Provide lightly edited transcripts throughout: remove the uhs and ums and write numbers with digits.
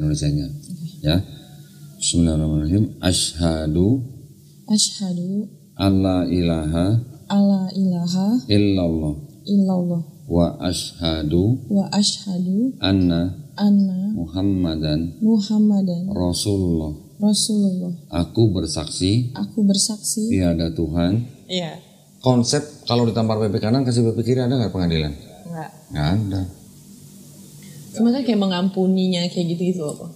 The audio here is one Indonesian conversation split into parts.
Indonesianya. Ya. Bismillahirrahmanirrahim. Asyhadu alla ilaha illallah wa asyhadu anna Muhammadan Rasulullah. Aku bersaksi tiada Tuhan. Iya. Konsep kalau ditampar pipi kanan kasih pipi kiri ada nggak pengadilan? Nggak ada. Sebenarnya kayak mengampuninya kayak gitu loh Pak.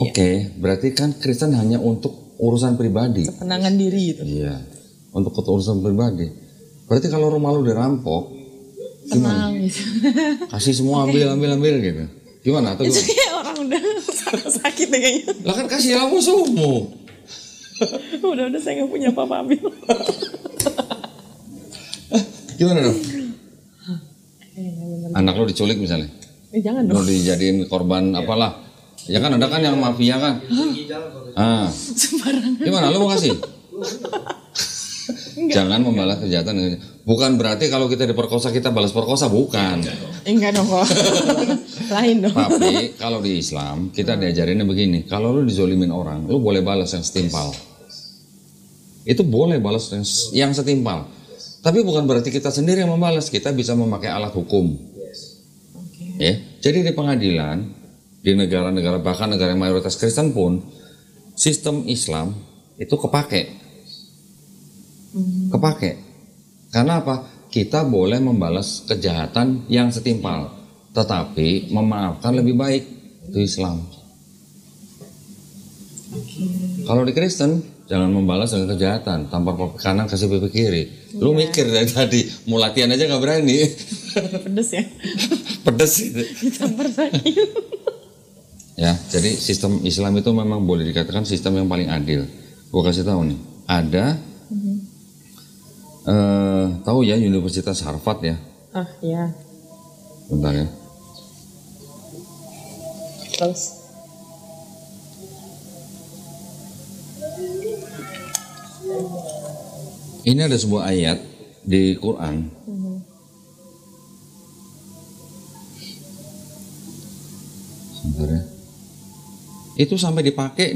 Oke, berarti kan Kristen hanya untuk urusan pribadi. Ketenangan diri gitu. Iya, untuk urusan pribadi. Berarti kalau rumah lu dirampok, gimana? Tenang gitu. Kasih semua ambil gitu. Gimana? Atau Itu kayak orang udah sakit deh kayaknya. Lah kan kasih lampu semua. udah saya nggak punya apa-apa ambil. Gimana dong? Anak lo diculik misalnya? Jangan dong. Lo dijadiin korban apalah? Ya kan ada kan yang mafia kan? Sembarangan. Gimana lo mau kasih? Jangan membalas kejahatan. Bukan berarti kalau kita diperkosa kita balas perkosa, bukan. Enggak dong kok. Lain dong. Tapi kalau di Islam kita diajarinnya begini, kalau lu dizolimin orang, lu boleh balas yang setimpal. Itu boleh balas yang setimpal. Tapi bukan berarti kita sendiri yang membalas, kita bisa memakai alat hukum. Ya, jadi di pengadilan di negara-negara bahkan negara yang mayoritas Kristen pun sistem Islam itu kepake. Karena apa? Kita boleh membalas kejahatan yang setimpal, tetapi memaafkan lebih baik. Itu Islam. Kalau di Kristen jangan membalas dengan kejahatan, tampar pipi kanan kasih pipi kiri. Lu mikir dari tadi, mau latihan aja nggak berani. Pedes ya. Pedes gitu. Ditampar sakit. Ya, jadi sistem Islam itu memang boleh dikatakan sistem yang paling adil. Gua kasih tahu nih, ada tahu ya Universitas Harvard ya? Ah ya. Bentar ya. Terus. Ini ada sebuah ayat di Quran. Sebentar ya. Itu sampai dipakai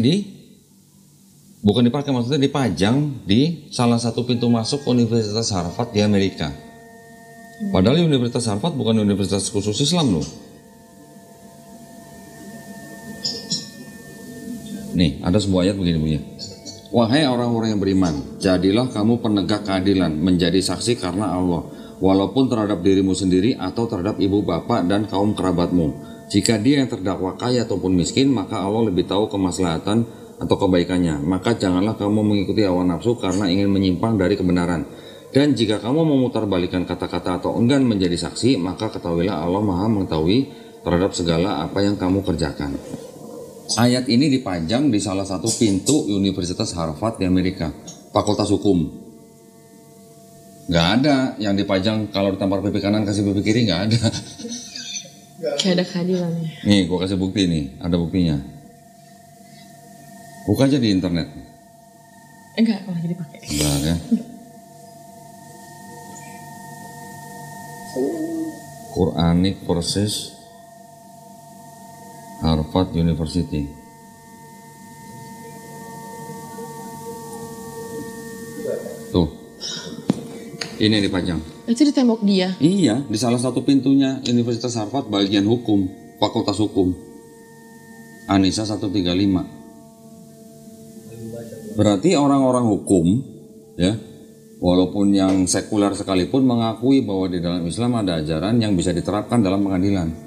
bukan dipakai, maksudnya dipajang di salah satu pintu masuk Universitas Harvard di Amerika. Padahal Universitas Harvard bukan universitas khusus Islam loh. Nih, ada sebuah ayat begini. Wahai orang-orang yang beriman, jadilah kamu penegak keadilan, menjadi saksi karena Allah, walaupun terhadap dirimu sendiri atau terhadap ibu bapak dan kaum kerabatmu. Jika dia yang terdakwa kaya ataupun miskin, maka Allah lebih tahu kemaslahatan atau kebaikannya. Maka janganlah kamu mengikuti hawa nafsu karena ingin menyimpang dari kebenaran. Dan jika kamu memutarbalikan kata-kata atau enggan menjadi saksi, maka ketahuilah Allah Maha mengetahui terhadap segala apa yang kamu kerjakan. Ayat ini dipajang di salah satu pintu Universitas Harvard di Amerika, Fakultas Hukum. Nggak ada yang dipajang kalau ditampar pipi kanan kasih pipi kiri, nggak ada. Kayak ada keadilannya. Nih, gua kasih bukti nih, ada buktinya. Buka aja di internet. Enggak, lagi dipakai. Bentar ya. Quranic versus Harvard University. Tuh. Ini yang dipajang. Itu di tembok dia? Iya, di salah satu pintunya Universitas Harvard bagian hukum, Fakultas Hukum. Anissa 135. Berarti orang-orang hukum, ya, walaupun yang sekuler sekalipun mengakui bahwa di dalam Islam ada ajaran yang bisa diterapkan dalam pengadilan.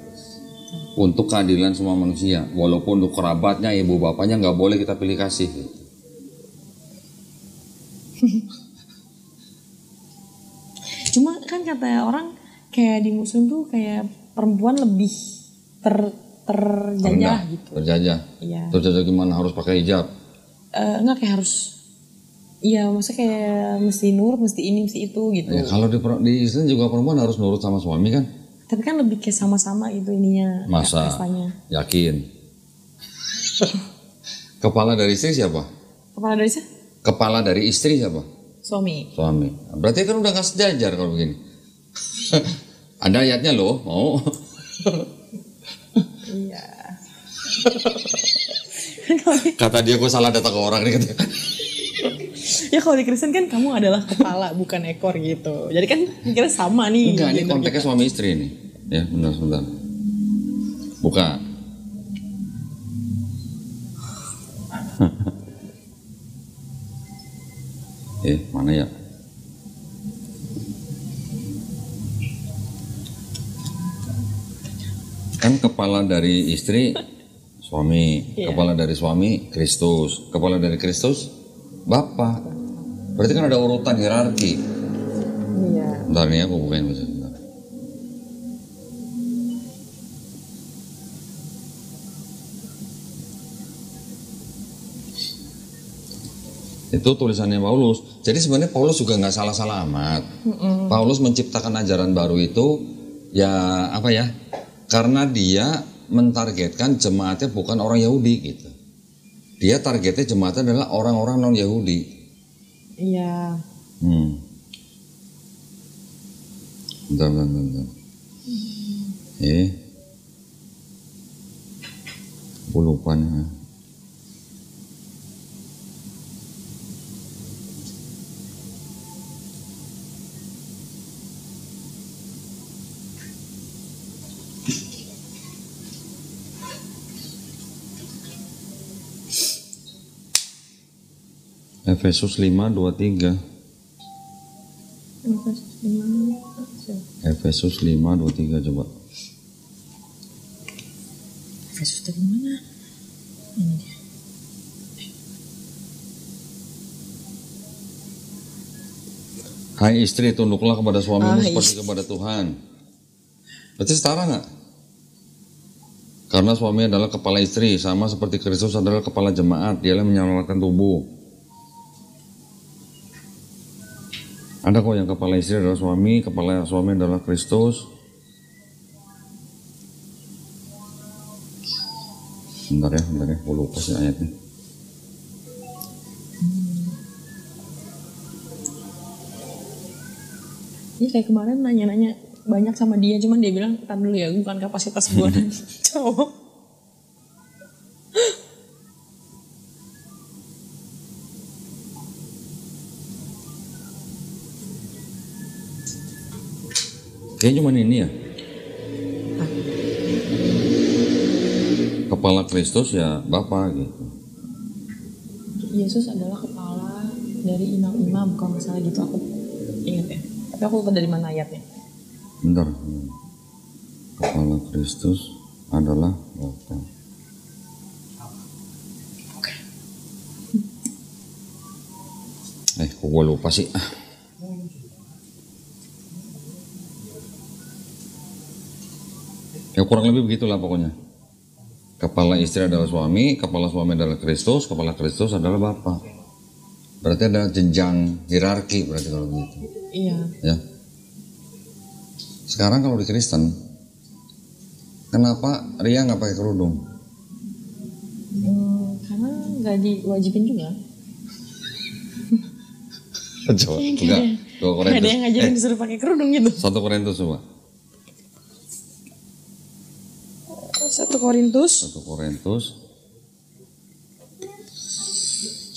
Untuk keadilan semua manusia, walaupun untuk kerabatnya, ibu bapaknya nggak boleh kita pilih kasih. Cuma kan kata orang kayak di Muslim tuh kayak perempuan lebih terjajah gitu. Terjajah. Iya. Terjajah gimana? Harus pakai hijab? Enggak, kayak harus. Iya, maksudnya kayak mesti nurut, mesti ini, mesti itu gitu. Ya, kalau di Islam juga perempuan harus nurut sama suami kan? Tapi kan lebih kayak sama-sama itu ininya. Masa? Yakin? Kepala dari istri siapa? Kepala dari siapa? Kepala dari istri siapa? Suami. Suami. Berarti kan udah gak sejajar kalau begini. Ada ayatnya loh, mau? Iya. Kata dia gue salah data ke orang nih katanya. Ya kalau di Kristen kan kamu adalah kepala bukan ekor gitu. Jadi kan kira sama nih. Enggak, ini gender konteksnya kita. suami istri nih. Ya benar sebentar. Buka. Mana ya? Kan kepala dari istri suami, Iya. kepala dari suami Kristus, kepala dari Kristus Bapa. Berarti kan ada urutan hierarki. Iya. Bentar nih aku bukain bentar. Itu tulisannya Paulus. Jadi sebenarnya Paulus juga nggak salah-salah amat. Paulus menciptakan ajaran baru itu ya apa ya? Karena dia mentargetkan jemaatnya bukan orang Yahudi gitu. Dia targetnya jemaatnya adalah orang-orang non Yahudi. Iya. Bentar. Aku lupa nih. Efesus 5:23. Efesus 5:23 coba. Efesus dari mana? Ini dia. Hai istri, tunduklah kepada suamimu iya. seperti kepada Tuhan. Berarti setara nggak? Karena suami adalah kepala istri, sama seperti Kristus adalah kepala jemaat. Dialah menyelamatkan tubuh. Ada kok yang kepala istri adalah suami, kepala suami adalah Kristus. Bentar ya, gue lupa sih ayatnya. Iya kayak kemarin nanya-nanya banyak sama dia, cuman dia bilang, "Ntar dulu ya, bukan kapasitas gue dan cowok." Kayaknya cuma ini ya. Kepala Kristus ya Bapa gitu. Yesus adalah kepala dari imam-imam, kalau misalnya gitu aku ingat ya. Tapi aku lupa dari mana ayatnya. Bentar. Kepala Kristus adalah Bapa. Oke. Kok gue lupa sih. Ya kurang lebih begitulah pokoknya. Kepala istri adalah suami, kepala suami adalah Kristus, kepala Kristus adalah Bapa. Berarti ada jenjang hierarki berarti kalau begitu. Iya. Ya. Sekarang kalau di Kristen, kenapa Ria nggak pakai kerudung? Karena nggak diwajibin juga. Coba, enggak. 2 Korintus. Nggak ada yang ngajarin disuruh pakai kerudung gitu. 1 Korintus coba. 1 Korintus 1 Korintus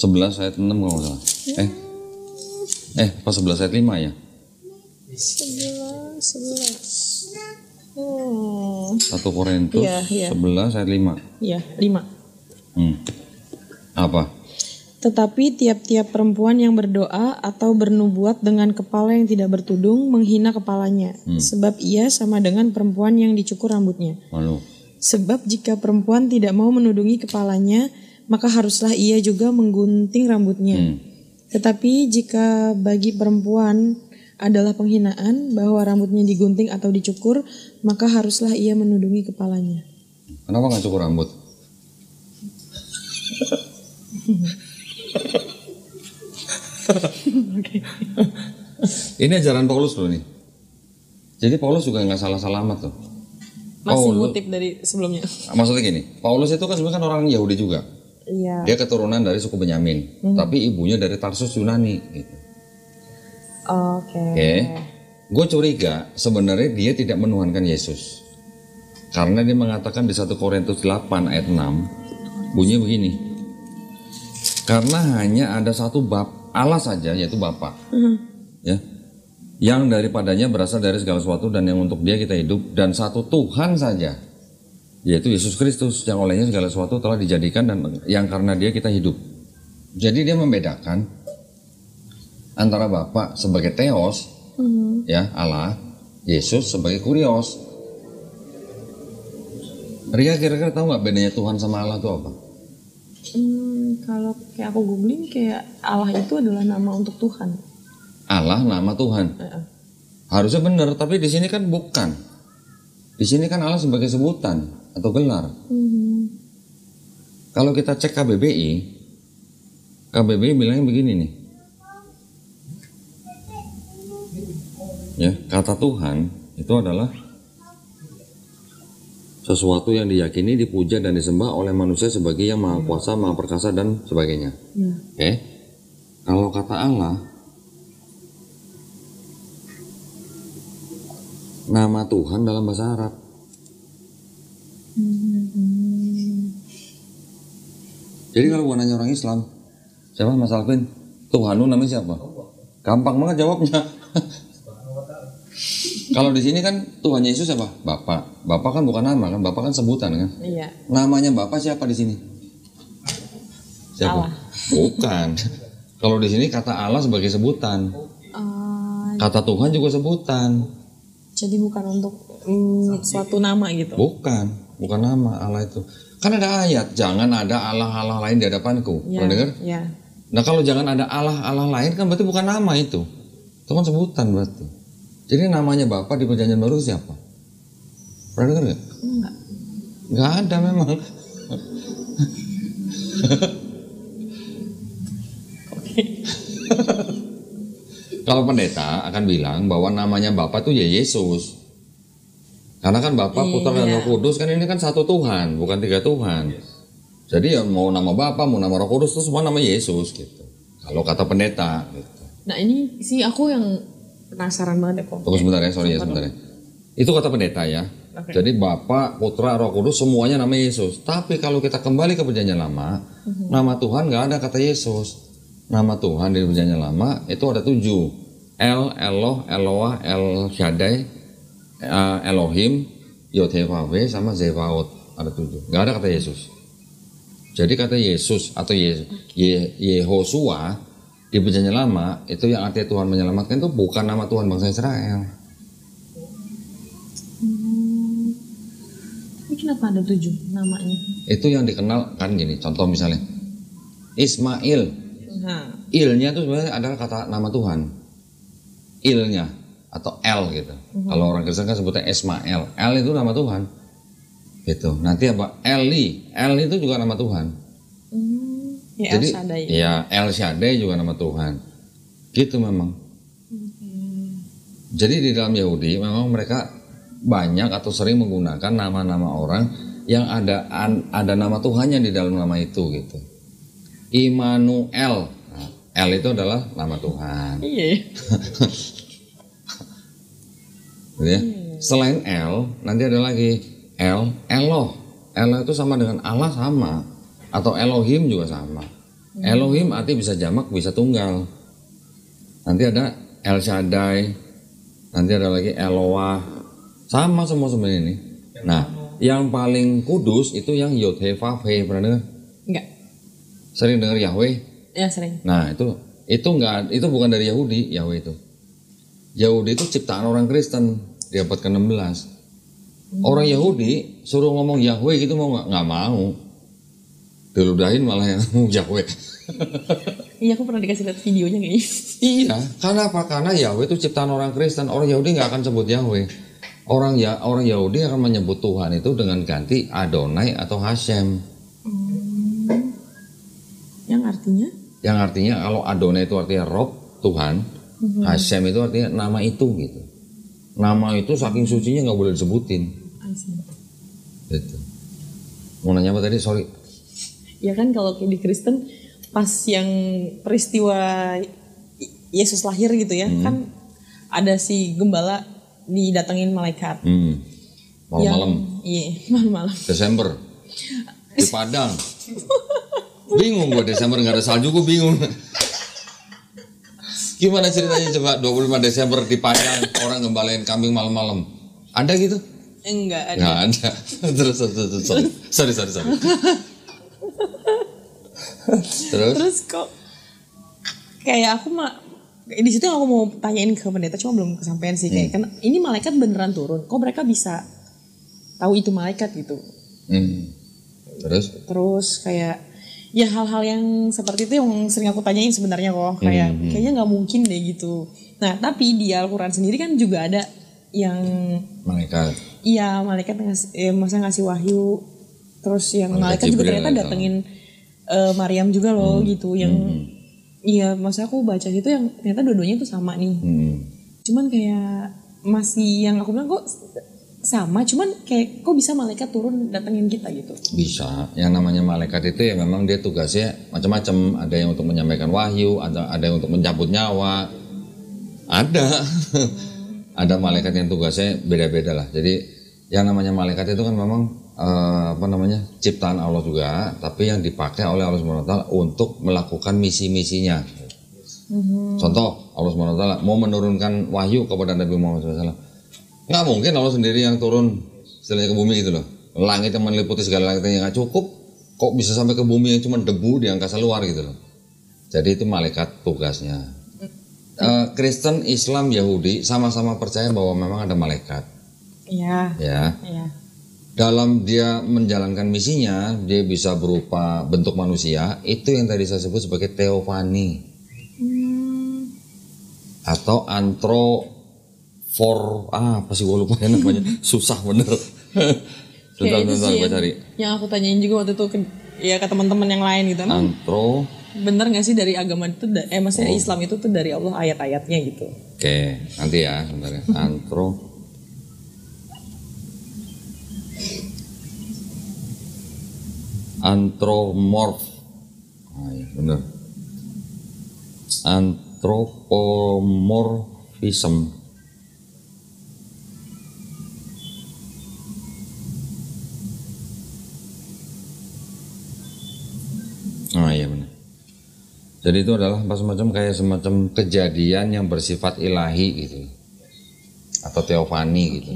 11 ayat 6 kalau nggak salah. Pas 11 ayat 5 ya? 11. 1 Korintus Iya. 11 ayat 5. Iya, 5. Apa? Tetapi tiap-tiap perempuan yang berdoa atau bernubuat dengan kepala yang tidak bertudung menghina kepalanya, sebab ia sama dengan perempuan yang dicukur rambutnya. Malu. Sebab jika perempuan tidak mau menudungi kepalanya, maka haruslah ia juga menggunting rambutnya. Tetapi jika bagi perempuan adalah penghinaan bahwa rambutnya digunting atau dicukur, maka haruslah ia menudungi kepalanya. Kenapa nggak cukur rambut? Ini ajaran Paulus loh nih. Jadi Paulus juga nggak salah-salah amat loh. Masih ngutip dari sebelumnya. Maksudnya gini, Paulus itu kan sebenarnya kan orang Yahudi juga. Iya. Dia keturunan dari suku Benyamin, tapi ibunya dari Tarsus Yunani. Gitu. Oke. Gue curiga sebenarnya dia tidak menuhankan Yesus. Karena dia mengatakan di 1 Korintus 8 ayat 6 bunyinya begini. Karena hanya ada satu Allah saja, yaitu Bapa. Ya. Yang daripadanya berasal dari segala sesuatu dan yang untuk dia kita hidup, dan satu Tuhan saja, yaitu Yesus Kristus, yang olehnya segala sesuatu telah dijadikan dan yang karena dia kita hidup. Jadi dia membedakan antara Bapa sebagai Theos, ya Allah, Yesus sebagai Kurios. Ria kira-kira tahu nggak bedanya Tuhan sama Allah itu apa? Kalau kayak aku googling, kayak Allah itu adalah nama untuk Tuhan. Allah nama Tuhan. Harusnya benar, tapi di sini kan bukan. Di sini kan Allah sebagai sebutan atau gelar. Kalau kita cek KBBI bilangnya begini nih. Ya, kata Tuhan itu adalah sesuatu yang diyakini, dipuja dan disembah oleh manusia sebagai yang maha kuasa, maha perkasa dan sebagainya. Oke. Kalau kata Allah, nama Tuhan dalam bahasa Arab. Jadi kalau gua nanya orang Islam, siapa Mas Alvin? Tuhanmu namanya siapa? Gampang banget jawabnya. Kalau di sini kan Tuhan Yesus siapa? Bapak. Bapak kan bukan nama kan, Bapak kan sebutan kan. Iya. Namanya Bapak siapa di sini? Siapa? Allah. Bukan. Kalau di sini kata Allah sebagai sebutan. Kata Tuhan juga sebutan. Jadi bukan untuk suatu nama gitu. Bukan nama Allah itu. Kan ada ayat, jangan ada Allah-Allah lain di hadapanku. Ya, Pernah dengar? ya. Nah kalau jangan ada Allah-Allah lain kan berarti bukan nama itu. Itu kan sebutan berarti. Jadi namanya Bapak di Perjanjian Baru siapa? Pernah dengar nggak? Enggak. Nggak ada memang. Kalau pendeta akan bilang bahwa namanya Bapa itu ya Yesus. Karena kan Bapa, Putra dan Roh Kudus kan ini kan satu Tuhan, bukan tiga Tuhan. Jadi ya mau nama Bapa, mau nama Roh Kudus itu semua nama Yesus gitu. Kalau kata pendeta gitu. Nah ini sih aku yang penasaran banget ya kok. Tunggu sebentar ya, sorry ya sebentar ya. Itu kata pendeta ya. Okay. Jadi Bapa, Putra, Roh Kudus semuanya nama Yesus. Tapi kalau kita kembali ke Perjanjian Lama, nama Tuhan nggak ada kata Yesus. Nama Tuhan di Perjanjian Lama itu ada 7. Eloh, Eloah, El Shaddai, Elohim, Yod-Heh-Vav-Heh sama Zevaot. Ada 7. Nggak ada kata Yesus. Jadi kata Yesus atau Yehosua di Perjanjian Lama itu yang artinya Tuhan menyelamatkan itu bukan nama Tuhan bangsa Israel. Ini kenapa ada 7 namanya? Itu yang dikenal kan gini. Contoh misalnya Ismail. Il-nya itu sebenarnya adalah kata nama Tuhan. Il-nya atau El gitu. Kalau orang Kristen kan sebutnya Ismail. El itu nama Tuhan. Gitu. Nanti apa? Eli. El itu juga nama Tuhan. Ya, jadi El Shaddai. Ya El Shaddai juga nama Tuhan. Gitu memang. Jadi di dalam Yahudi memang mereka banyak atau sering menggunakan nama-nama orang yang ada nama Tuhannya di dalam nama itu gitu. Immanuel. Nah, El itu adalah nama Tuhan. Iya. Ya. Selain El, nanti ada lagi Eloh. Eloh itu sama dengan Allah sama. Atau Elohim juga sama. Elohim arti bisa jamak, bisa tunggal. Nanti ada El Shaddai. Nanti ada lagi Eloah. Sama semua sebenarnya ini. Nah, yang paling kudus itu yang Yod-Heh-Vav-Heh. Pernah dengar? Enggak. Sering dengar Yahweh? Ya sering. Nah, itu bukan dari Yahudi, Yahweh itu. Yahudi itu ciptaan orang Kristen di abad ke-16. Orang Yahudi suruh ngomong Yahweh gitu mau nggak mau. Diludahin malah yang ngomong Yahweh. Iya, aku pernah dikasih lihat videonya kayaknya. Iya, karena apa? Karena Yahweh itu ciptaan orang Kristen. Orang Yahudi nggak akan sebut Yahweh. Orang Yahudi akan menyebut Tuhan itu dengan ganti Adonai atau Hashem. Yang artinya? Yang artinya kalau Adonai itu artinya Rob, Tuhan. Hashem itu artinya nama itu gitu. Nama itu saking sucinya nggak boleh disebutin. Gitu. Mau nanya apa tadi? Sorry. Ya kan kalau di Kristen pas yang peristiwa Yesus lahir gitu ya, kan ada si gembala didatengin malaikat. Malam-malam. iya, malam-malam. Desember di Padang. Bingung gue, Desember nggak ada salju, gue bingung. Gimana ceritanya coba 25 Desember di Padang orang ngembalain kambing malam-malam? Ada gitu? Enggak ada. Nggak ada. Terus sorry. Terus kok kayak aku di situ aku mau tanyain ke pendeta, cuma belum kesampaian sih. Kayak kan ini malaikat beneran turun, kok mereka bisa tahu itu malaikat gitu. Terus kayak ya hal-hal yang seperti itu yang sering aku tanyain sebenarnya kok. Kayaknya nggak mungkin deh gitu. Nah tapi di Al-Quran sendiri kan juga ada yang malaikat. Iya, malaikat masa ngasih wahyu. Terus yang malaikat juga ternyata datengin Maryam juga loh gitu. Yang iya, masa aku baca itu yang ternyata dua-duanya itu sama nih. Cuman kayak masih yang aku bilang kok sama, cuman kayak kok bisa malaikat turun datengin kita gitu. Bisa. Yang namanya malaikat itu ya memang dia tugasnya macam-macam. Ada yang untuk menyampaikan wahyu, ada yang untuk mencabut nyawa. Ada. Ada malaikat yang tugasnya beda-beda lah. Jadi yang namanya malaikat itu kan memang ciptaan Allah juga, tapi yang dipakai oleh Allah SWT untuk melakukan misi-misinya. Contoh, Allah SWT mau menurunkan wahyu kepada Nabi Muhammad SAW. Nggak mungkin Allah sendiri yang turun istilahnya ke bumi gitu loh. Langit yang meliputi segala langitnya nggak cukup, kok bisa sampai ke bumi yang cuma debu di angkasa luar gitu loh. Jadi itu malaikat tugasnya. Kristen, Islam, Yahudi sama-sama percaya bahwa memang ada malaikat. Iya. Ya. Dalam dia menjalankan misinya, dia bisa berupa bentuk manusia. Itu yang tadi saya sebut sebagai teofani. Atau apa sih gue lupa ya namanya. Susah bener. Bentar gue cari. Yang aku tanyain juga waktu itu ke teman-teman yang lain gitu. Bener nggak sih dari agama itu? Maksudnya Islam itu tuh dari Allah ayat-ayatnya gitu. Oke, nanti ya sebentar ya. Anthropomorph. Ya bener. Anthropomorphism. Iya benar. Jadi itu adalah semacam kejadian yang bersifat ilahi gitu, atau teofani gitu.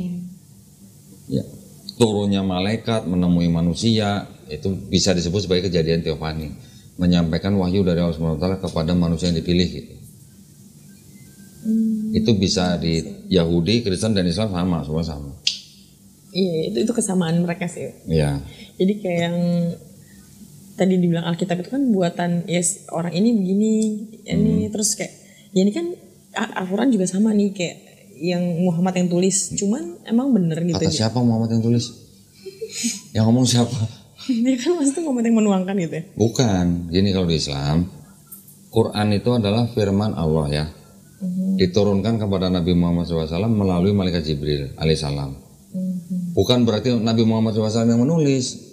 Ya, turunnya malaikat menemui manusia itu bisa disebut sebagai kejadian teofani, menyampaikan wahyu dari Allah SWT kepada manusia yang dipilih gitu. Itu bisa di Yahudi, Kristen dan Islam semua sama. Iya, itu kesamaan mereka sih. Iya. Jadi kayak yang tadi dibilang Alkitab itu kan buatan orang ini begini, ini terus kayak ya ini kan Al-Quran juga sama nih kayak yang Muhammad yang tulis, cuman emang bener gitu. Kata siapa Muhammad yang tulis? Yang ngomong siapa? Dia kan maksudnya Muhammad yang menuangkan gitu ya? Bukan, gini kalau di Islam, Quran itu adalah firman Allah ya, diturunkan kepada Nabi Muhammad SAW melalui malaikat Jibril alaihissalam. Bukan berarti Nabi Muhammad SAW yang menulis.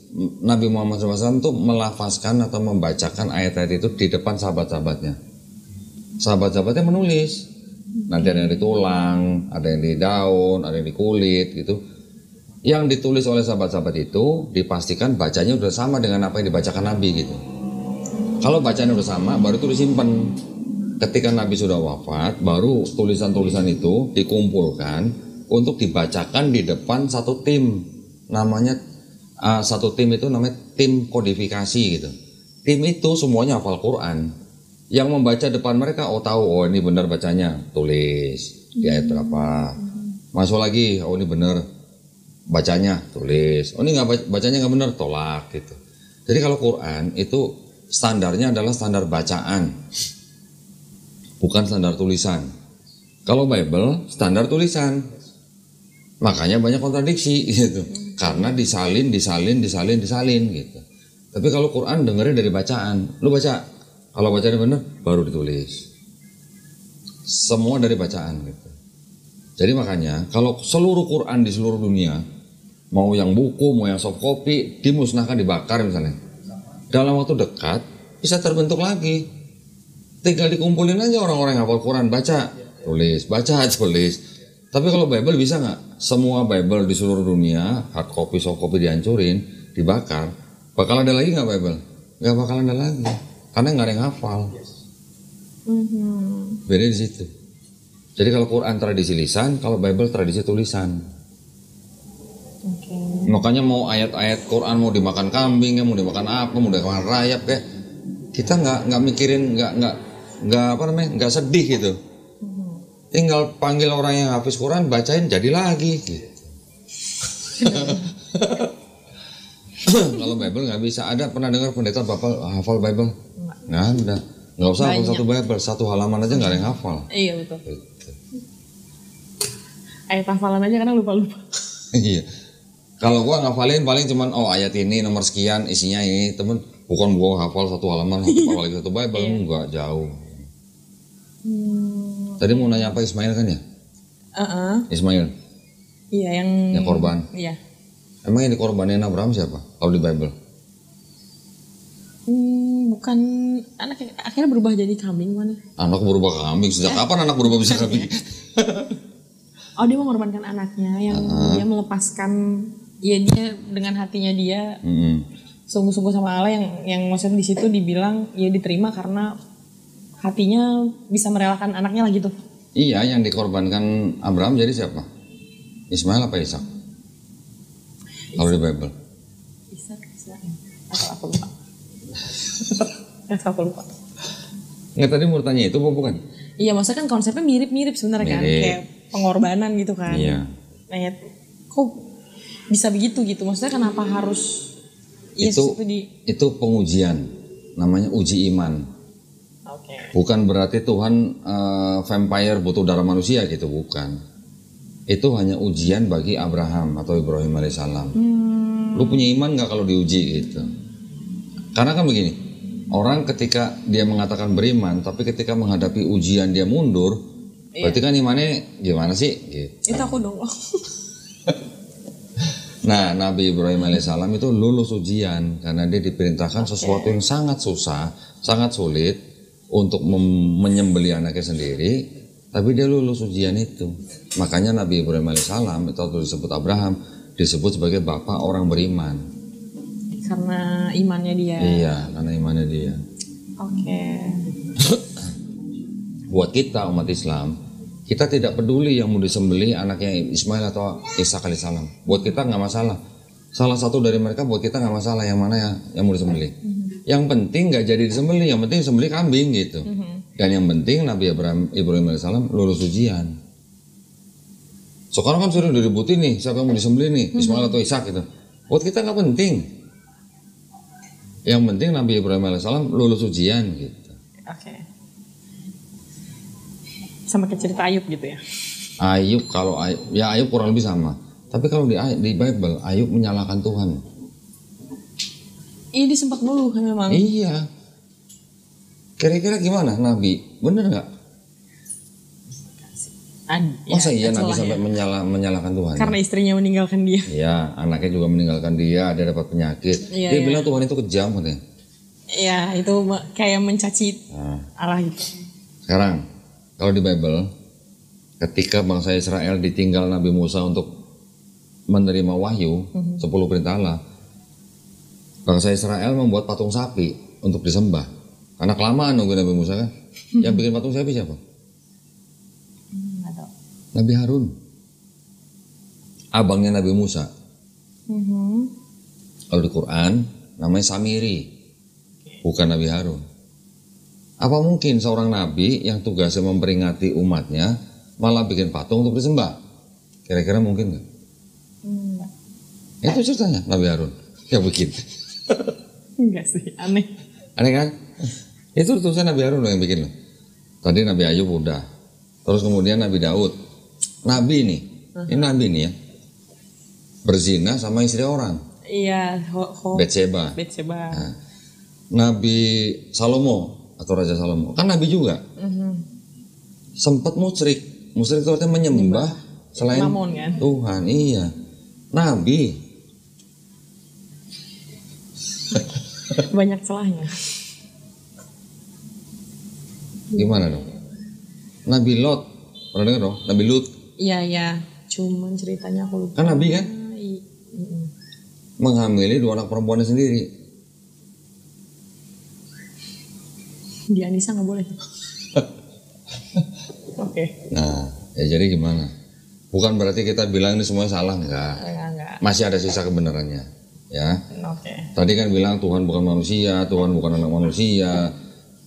Nabi Muhammad SAW itu melafazkan atau membacakan ayat-ayat itu di depan sahabat-sahabatnya. Sahabat-sahabatnya menulis. Nanti ada yang di tulang, ada yang di daun, ada yang di kulit gitu. Yang ditulis oleh sahabat-sahabat itu dipastikan bacanya udah sama dengan apa yang dibacakan Nabi gitu. Kalau bacanya udah sama, baru itu disimpan. Ketika Nabi sudah wafat, baru tulisan-tulisan itu dikumpulkan untuk dibacakan di depan satu tim. Namanya satu tim itu namanya tim kodifikasi gitu. Tim itu semuanya hafal Quran. Yang membaca depan mereka tahu ini benar bacanya, tulis di ayat berapa. Masuk lagi, ini benar bacanya, tulis. Ini nggak bacanya nggak benar, tolak gitu. Jadi kalau Quran itu standarnya adalah standar bacaan, bukan standar tulisan. Kalau Bible standar tulisan. Makanya banyak kontradiksi gitu. Karena disalin gitu. Tapi kalau Quran dengerin dari bacaan. Lu baca, kalau bacanya benar baru ditulis. Semua dari bacaan gitu. Jadi makanya kalau seluruh Quran di seluruh dunia, mau yang buku, mau yang soft copy, dimusnahkan, dibakar misalnya, dalam waktu dekat bisa terbentuk lagi. Tinggal dikumpulin aja orang-orang yang hafal Quran, baca, tulis, baca, tulis. Tapi kalau Bible bisa nggak? Semua Bible di seluruh dunia, hard copy, soft copy dihancurin, dibakar, bakal ada lagi nggak Bible? Nggak bakal ada lagi, karena nggak ada yang hafal. Beda di situ. Jadi kalau Quran tradisi lisan, kalau Bible tradisi tulisan. Makanya mau ayat-ayat Quran mau dimakan kambing, mau dimakan apa, mau dimakan rayap kayak kita nggak mikirin, nggak sedih gitu. Tinggal panggil orang yang hafiz Quran, bacain jadi lagi. Gitu. Kalau Bible nggak bisa. Ada pernah dengar pendeta bapak hafal Bible? Nggak ada. Nggak usah hafal satu Bible, satu halaman aja nggak ada yang hafal. Iya betul. Gitu. Ayat hafalan aja karena lupa-lupa. Iya. Kalau gua ngafalin paling cuman ayat ini nomor sekian isinya ini, temen bukan gua hafal satu halaman hafal lagi satu Bible, enggak jauh. Tadi mau nanya apa Ismail kan ya? Ismail. Iya yang korban. Iya. Emang yang dikorbanin Abraham siapa? Kalau di Bible? Bukan anak akhirnya berubah jadi kambing mana? Anak berubah kambing sejak kapan anak berubah bisa kambing? Oh dia mengorbankan anaknya yang dia melepaskan. Ya dia dengan hatinya dia sungguh-sungguh sama Allah yang maksudnya di situ dibilang ya diterima karena hatinya bisa merelakan anaknya lah gitu. Iya, yang dikorbankan Abraham jadi siapa? Ismail apa Ishak? Kalau di Bible? Ishak. Aku lupa. Aku lupa. Nggak, tadi mau tanya itu bukan? Iya, maksudnya kan konsepnya mirip-mirip sebenarnya kan, kayak pengorbanan gitu kan. Iya. Nah, ya, kok bisa begitu gitu? Maksudnya kenapa harus itu pengujian, namanya uji iman. Bukan berarti Tuhan vampire butuh darah manusia gitu, bukan. Itu hanya ujian bagi Abraham atau Ibrahim alaihissalam. Lu punya iman nggak kalau diuji gitu? Karena kan begini, orang ketika dia mengatakan beriman, tapi ketika menghadapi ujian dia mundur, berarti kan imannya gimana sih? Gitu. Itu aku dong. Nah, Nabi Ibrahim alaihissalam itu lulus ujian karena dia diperintahkan sesuatu yang sangat susah, sangat sulit untuk menyembelih anaknya sendiri, tapi dia lulus ujian itu. Makanya Nabi Ibrahim alaihissalam atau disebut Abraham disebut sebagai bapak orang beriman. Karena imannya dia. Iya, karena imannya dia. Buat kita umat Islam, kita tidak peduli yang mau disembelih anaknya Ismail atau Ishak alaihissalam. Buat kita nggak masalah. Salah satu dari mereka buat kita nggak masalah yang mana yang mau disembelih. Yang penting nggak jadi disembelih, yang penting disembelih kambing gitu. Dan yang penting Nabi Ibrahim alaihissalam lulus ujian. Sekarang kan sudah diributin nih, siapa yang mau disembelih nih, Ismail atau Ishak gitu. Buat kita nggak penting. Yang penting Nabi Ibrahim alaihissalam lulus ujian gitu. Sama kayak cerita Ayub gitu ya? Ayub kurang lebih sama. Tapi kalau di Bible, Ayub menyalahkan Tuhan. Iya, disempat dulu kan memang. Iya. Kira-kira gimana Nabi? Bener nggak? Masa iya Nabi sampai menyalahkan Tuhan? Karena istrinya meninggalkan dia. Iya, anaknya juga meninggalkan dia, dia dapat penyakit. Dia bilang Tuhan itu kejam katanya. Iya, itu kayak mencaci Allah gitu. Sekarang, kalau di Bible, ketika bangsa Israel ditinggal Nabi Musa untuk menerima wahyu, 10 perintah Allah, bangsa Israel membuat patung sapi untuk disembah. Karena kelamaan nunggu Nabi Musa kan. Yang bikin patung sapi siapa? Nabi Harun. Abangnya Nabi Musa. Kalau di Quran namanya Samiri, bukan Nabi Harun. Apa mungkin seorang nabi yang tugasnya memperingati umatnya malah bikin patung untuk disembah? Kira-kira mungkin nggak? Itu ceritanya Nabi Harun yang bikin. Enggak sih, aneh. Aneh kan? Itu tulisan Nabi Harun yang bikin loh. Tadi Nabi Ayub udah. Terus kemudian Nabi Daud. Nabi nih, ini Nabi nih ya. Berzina sama istri orang. Iya, Betseba. Nah, Nabi Salomo atau Raja Salomo, kan Nabi juga. Sempat musyrik. Musyrik itu artinya menyembah selain Mamon, kan? Tuhan. Iya. Nabi. Banyak celahnya. Gimana dong? Nabi Lot, pernah dengar dong? Nabi Lut. Iya. Cuman ceritanya aku lupa. Kan Nabi kan? Mm-mm. Menghamili 2 anak perempuannya sendiri. Di Anissa nggak boleh. Oke. Nah, ya jadi gimana? Bukan berarti kita bilang ini semuanya salah, enggak. Enggak. Masih ada sisa kebenarannya, ya. Oke. Tadi kan bilang Tuhan bukan manusia, Tuhan bukan anak manusia.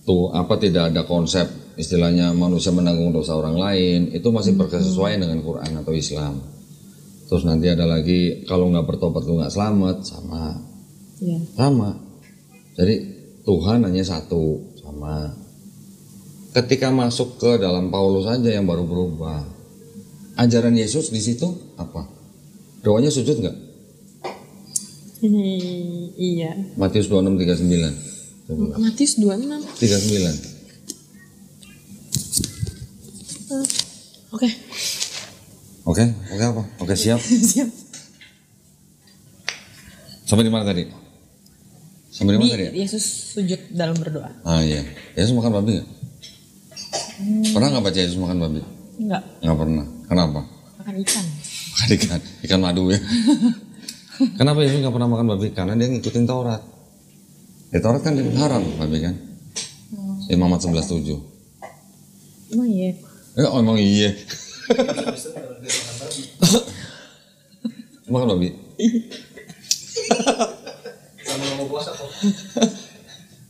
Tuh tidak ada konsep istilahnya manusia menanggung dosa orang lain. Itu masih berkesesuaian dengan Quran atau Islam. Terus nanti ada lagi kalau nggak bertobat lu nggak selamat, sama. Iya. Sama. Jadi Tuhan hanya satu, sama. Ketika masuk ke dalam Paulus saja yang baru berubah. Ajaran Yesus di situ apa? Doanya sujud nggak? Iya. Matius 26:39. Matius 26. 39. Oke. Oke apa? Oke, siap. Siap. Sampai di mana tadi? Sampai di mana tadi? Yesus sujud dalam berdoa. Ah iya. Yesus makan babi nggak? Pernah nggak baca Yesus makan babi? Enggak. Nggak pernah. Kenapa? Makan ikan. Makan ikan madu ya. Kenapa Yesus nggak pernah makan babi? Karena dia ngikutin Taurat. Di Taurat kan haram babi kan? Imamat 11:7. Emang iya. Oh emang iya. Makan babi.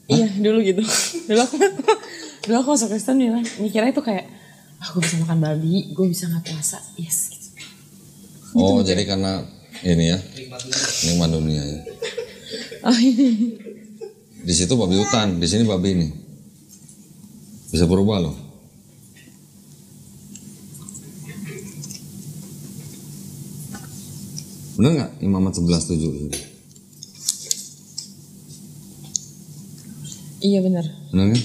Iya dulu gitu. Dulu aku masuk Kristen bilang mikirnya itu kayak gue bisa makan babi, gue bisa nggak puasa, yes gitu. Oh jadi karena ini ya, nikmat dunia ya. Oh ini. Di situ babi hutan, di sini babi ini. Bisa berubah loh. Bener nggak Imamat 11:7 ini? Iya benar. Bener kan?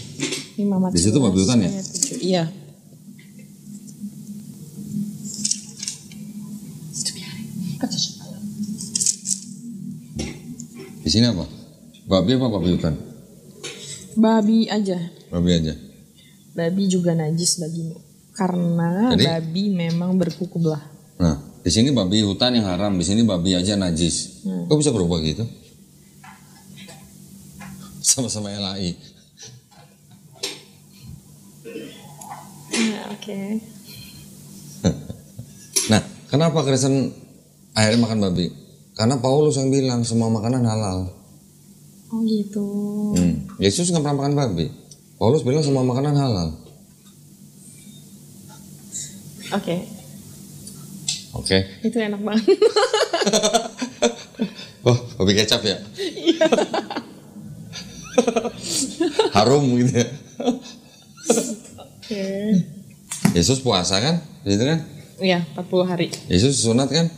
Imamat Di situ babi hutan ya? Iya. Di sini apa? Babi apa babi hutan? Babi aja. Babi aja. Babi juga najis bagimu. Karena Jadi? babi memang berkuku belah. Nah, di sini babi hutan yang haram, di sini babi aja najis. Kok bisa berubah gitu? Sama-sama LAI. Oke. Nah, kenapa Kristen akhirnya makan babi? Karena Paulus yang bilang semua makanan halal. Oh gitu. Yesus nggak pernah makan babi. Paulus bilang semua makanan halal. Oke. Oke. Itu enak banget. Oh, babi kecap ya? Iya. Harum gitu ya. Oke. Yesus puasa kan? Gitu kan? Iya, 40 hari. Yesus sunat kan?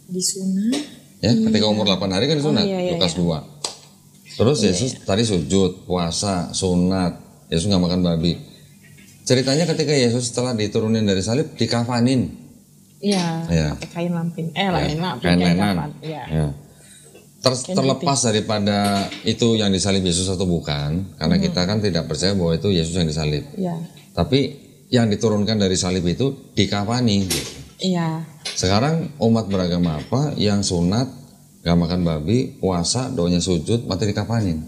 Disunat. Ya, ketika umur 8 hari kan sunat. Iya, Lukas 2. Terus Yesus tadi sujud, puasa, sunat. Yesus nggak makan babi. Ceritanya ketika Yesus setelah diturunin dari salib dikafanin. Iya. Pakai kain lampin. Kain lenan. Iya. Ya. Terlepas daripada itu yang disalib Yesus atau bukan, karena kita kan tidak percaya bahwa itu Yesus yang disalib. Iya. Tapi yang diturunkan dari salib itu dikafani. Gitu. Iya. Sekarang umat beragama apa yang sunat, gak makan babi, puasa, doanya sujud, mati dikafanin?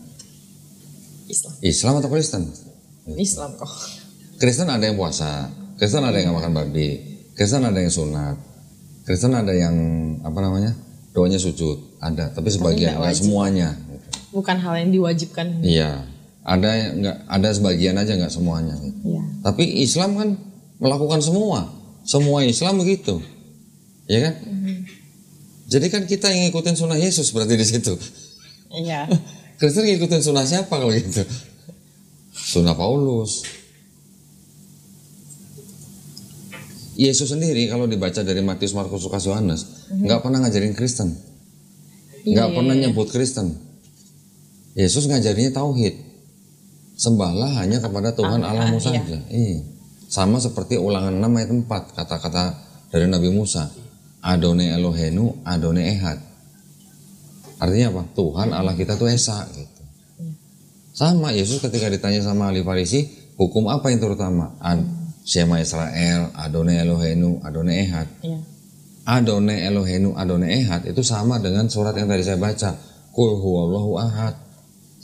Islam atau Kristen? Islam kok. Kristen ada yang puasa, Kristen ada yang gak makan babi, Kristen ada yang sunat, Kristen ada yang doanya sujud, ada, tapi sebagian, nggak semuanya. Bukan hal yang diwajibkan. Iya, ada sebagian aja, nggak semuanya. Iya. Tapi Islam kan melakukan semua Islam begitu, ya kan? Jadi kan kita yang ngikutin sunnah Yesus berarti di situ. Iya. Kristen ngikutin sunnah siapa kalau gitu? Sunnah Paulus. Yesus sendiri kalau dibaca dari Matius, Markus, Lukas, Yohanes nggak pernah ngajarin Kristen, nggak pernah nyebut Kristen. Yesus ngajarinya tauhid, sembahlah hanya kepada Tuhan Allahmu saja. Sama seperti Ulangan 6 ayat 4 kata-kata dari Nabi Musa, Adonai Elohenu, Adonai Ehad. Artinya apa? Tuhan Allah kita tuh Esa gitu. Sama Yesus ketika ditanya sama ahli Farisi, hukum apa yang terutama? Shema Israel, Adonai Eloheinu, Adonai Ehad. Iya. Adonai Eloheinu, Adonai Ehad itu sama dengan surat yang tadi saya baca. Qul huwallahu ahad.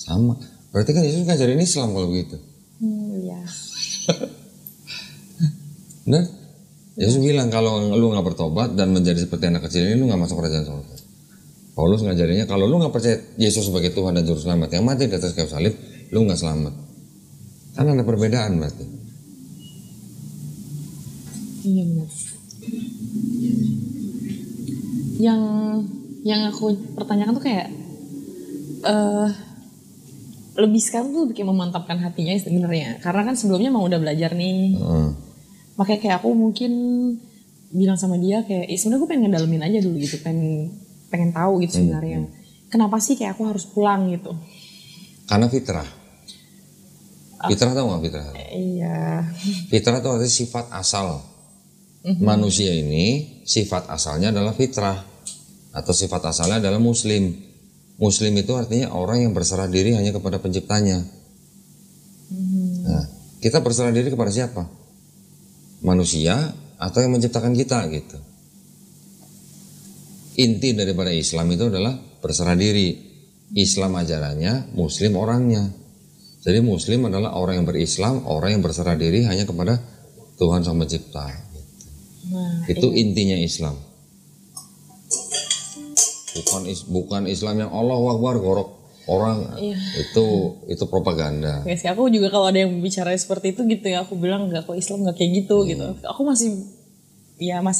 Sama. Berarti kan Yesus ngajarin Islam kalau begitu. Iya. Nah, Yesus bilang kalau lu nggak bertobat dan menjadi seperti anak kecil ini, lu nggak masuk kerajaan surga. Paulus ngajarinnya kalau lu nggak percaya Yesus sebagai Tuhan dan Juru Selamat yang mati di atas kayu salib, lu nggak selamat. Kan ada perbedaan berarti. Iya benar. Yang aku pertanyakan tuh kayak lebih sekarang tuh bikin memantapkan hatinya sebenarnya. Karena kan sebelumnya mau udah belajar nih. Makanya kayak aku mungkin bilang sama dia kayak sebenarnya gue pengen ngedalamin aja dulu gitu, pengen tahu gitu sebenarnya. Kenapa sih kayak aku harus pulang gitu? Karena fitrah. Fitrah tau gak fitrah? Iya. Fitrah itu artinya sifat asal. Manusia ini sifat asalnya adalah fitrah. Atau sifat asalnya adalah muslim. Muslim itu artinya orang yang berserah diri hanya kepada penciptanya. Nah, kita berserah diri kepada siapa? Manusia atau yang menciptakan kita gitu. Inti daripada Islam itu adalah berserah diri. Islam ajarannya, Muslim orangnya. Jadi Muslim adalah orang yang berislam, orang yang berserah diri hanya kepada Tuhan Sang Pencipta. Nah, itu intinya Islam. Bukan Islam yang Allahu Akbar gorok orang. Itu propaganda. Ya sih, aku juga kalau ada yang bicara seperti itu gitu ya, aku bilang enggak, kok Islam enggak kayak gitu gitu. Aku masih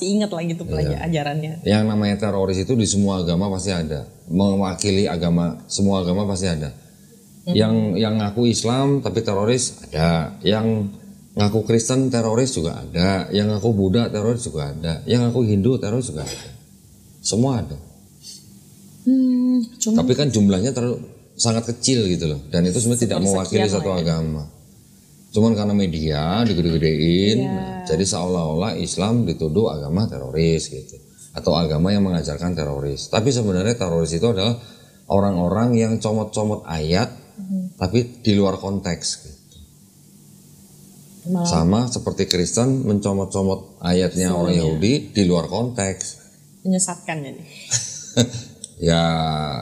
ingat lah gitu ajarannya. Yang namanya teroris itu di semua agama pasti ada. Mewakili agama, semua agama pasti ada. Yang ngaku Islam tapi teroris ada. Yang ngaku Kristen teroris juga ada. Yang ngaku Buddha teroris juga ada. Yang ngaku Hindu teroris juga ada. Semua ada. Tapi kan jumlahnya sangat kecil gitu loh. Dan itu sebenarnya tidak mewakili satu agama. Cuman karena media digede-gedein, jadi seolah-olah Islam dituduh agama teroris gitu. Atau agama yang mengajarkan teroris. Tapi sebenarnya teroris itu adalah orang-orang yang comot-comot ayat, tapi di luar konteks gitu. Sama seperti Kristen mencomot-comot ayatnya orang Yahudi di luar konteks. Menyesatkan jadi. Ya,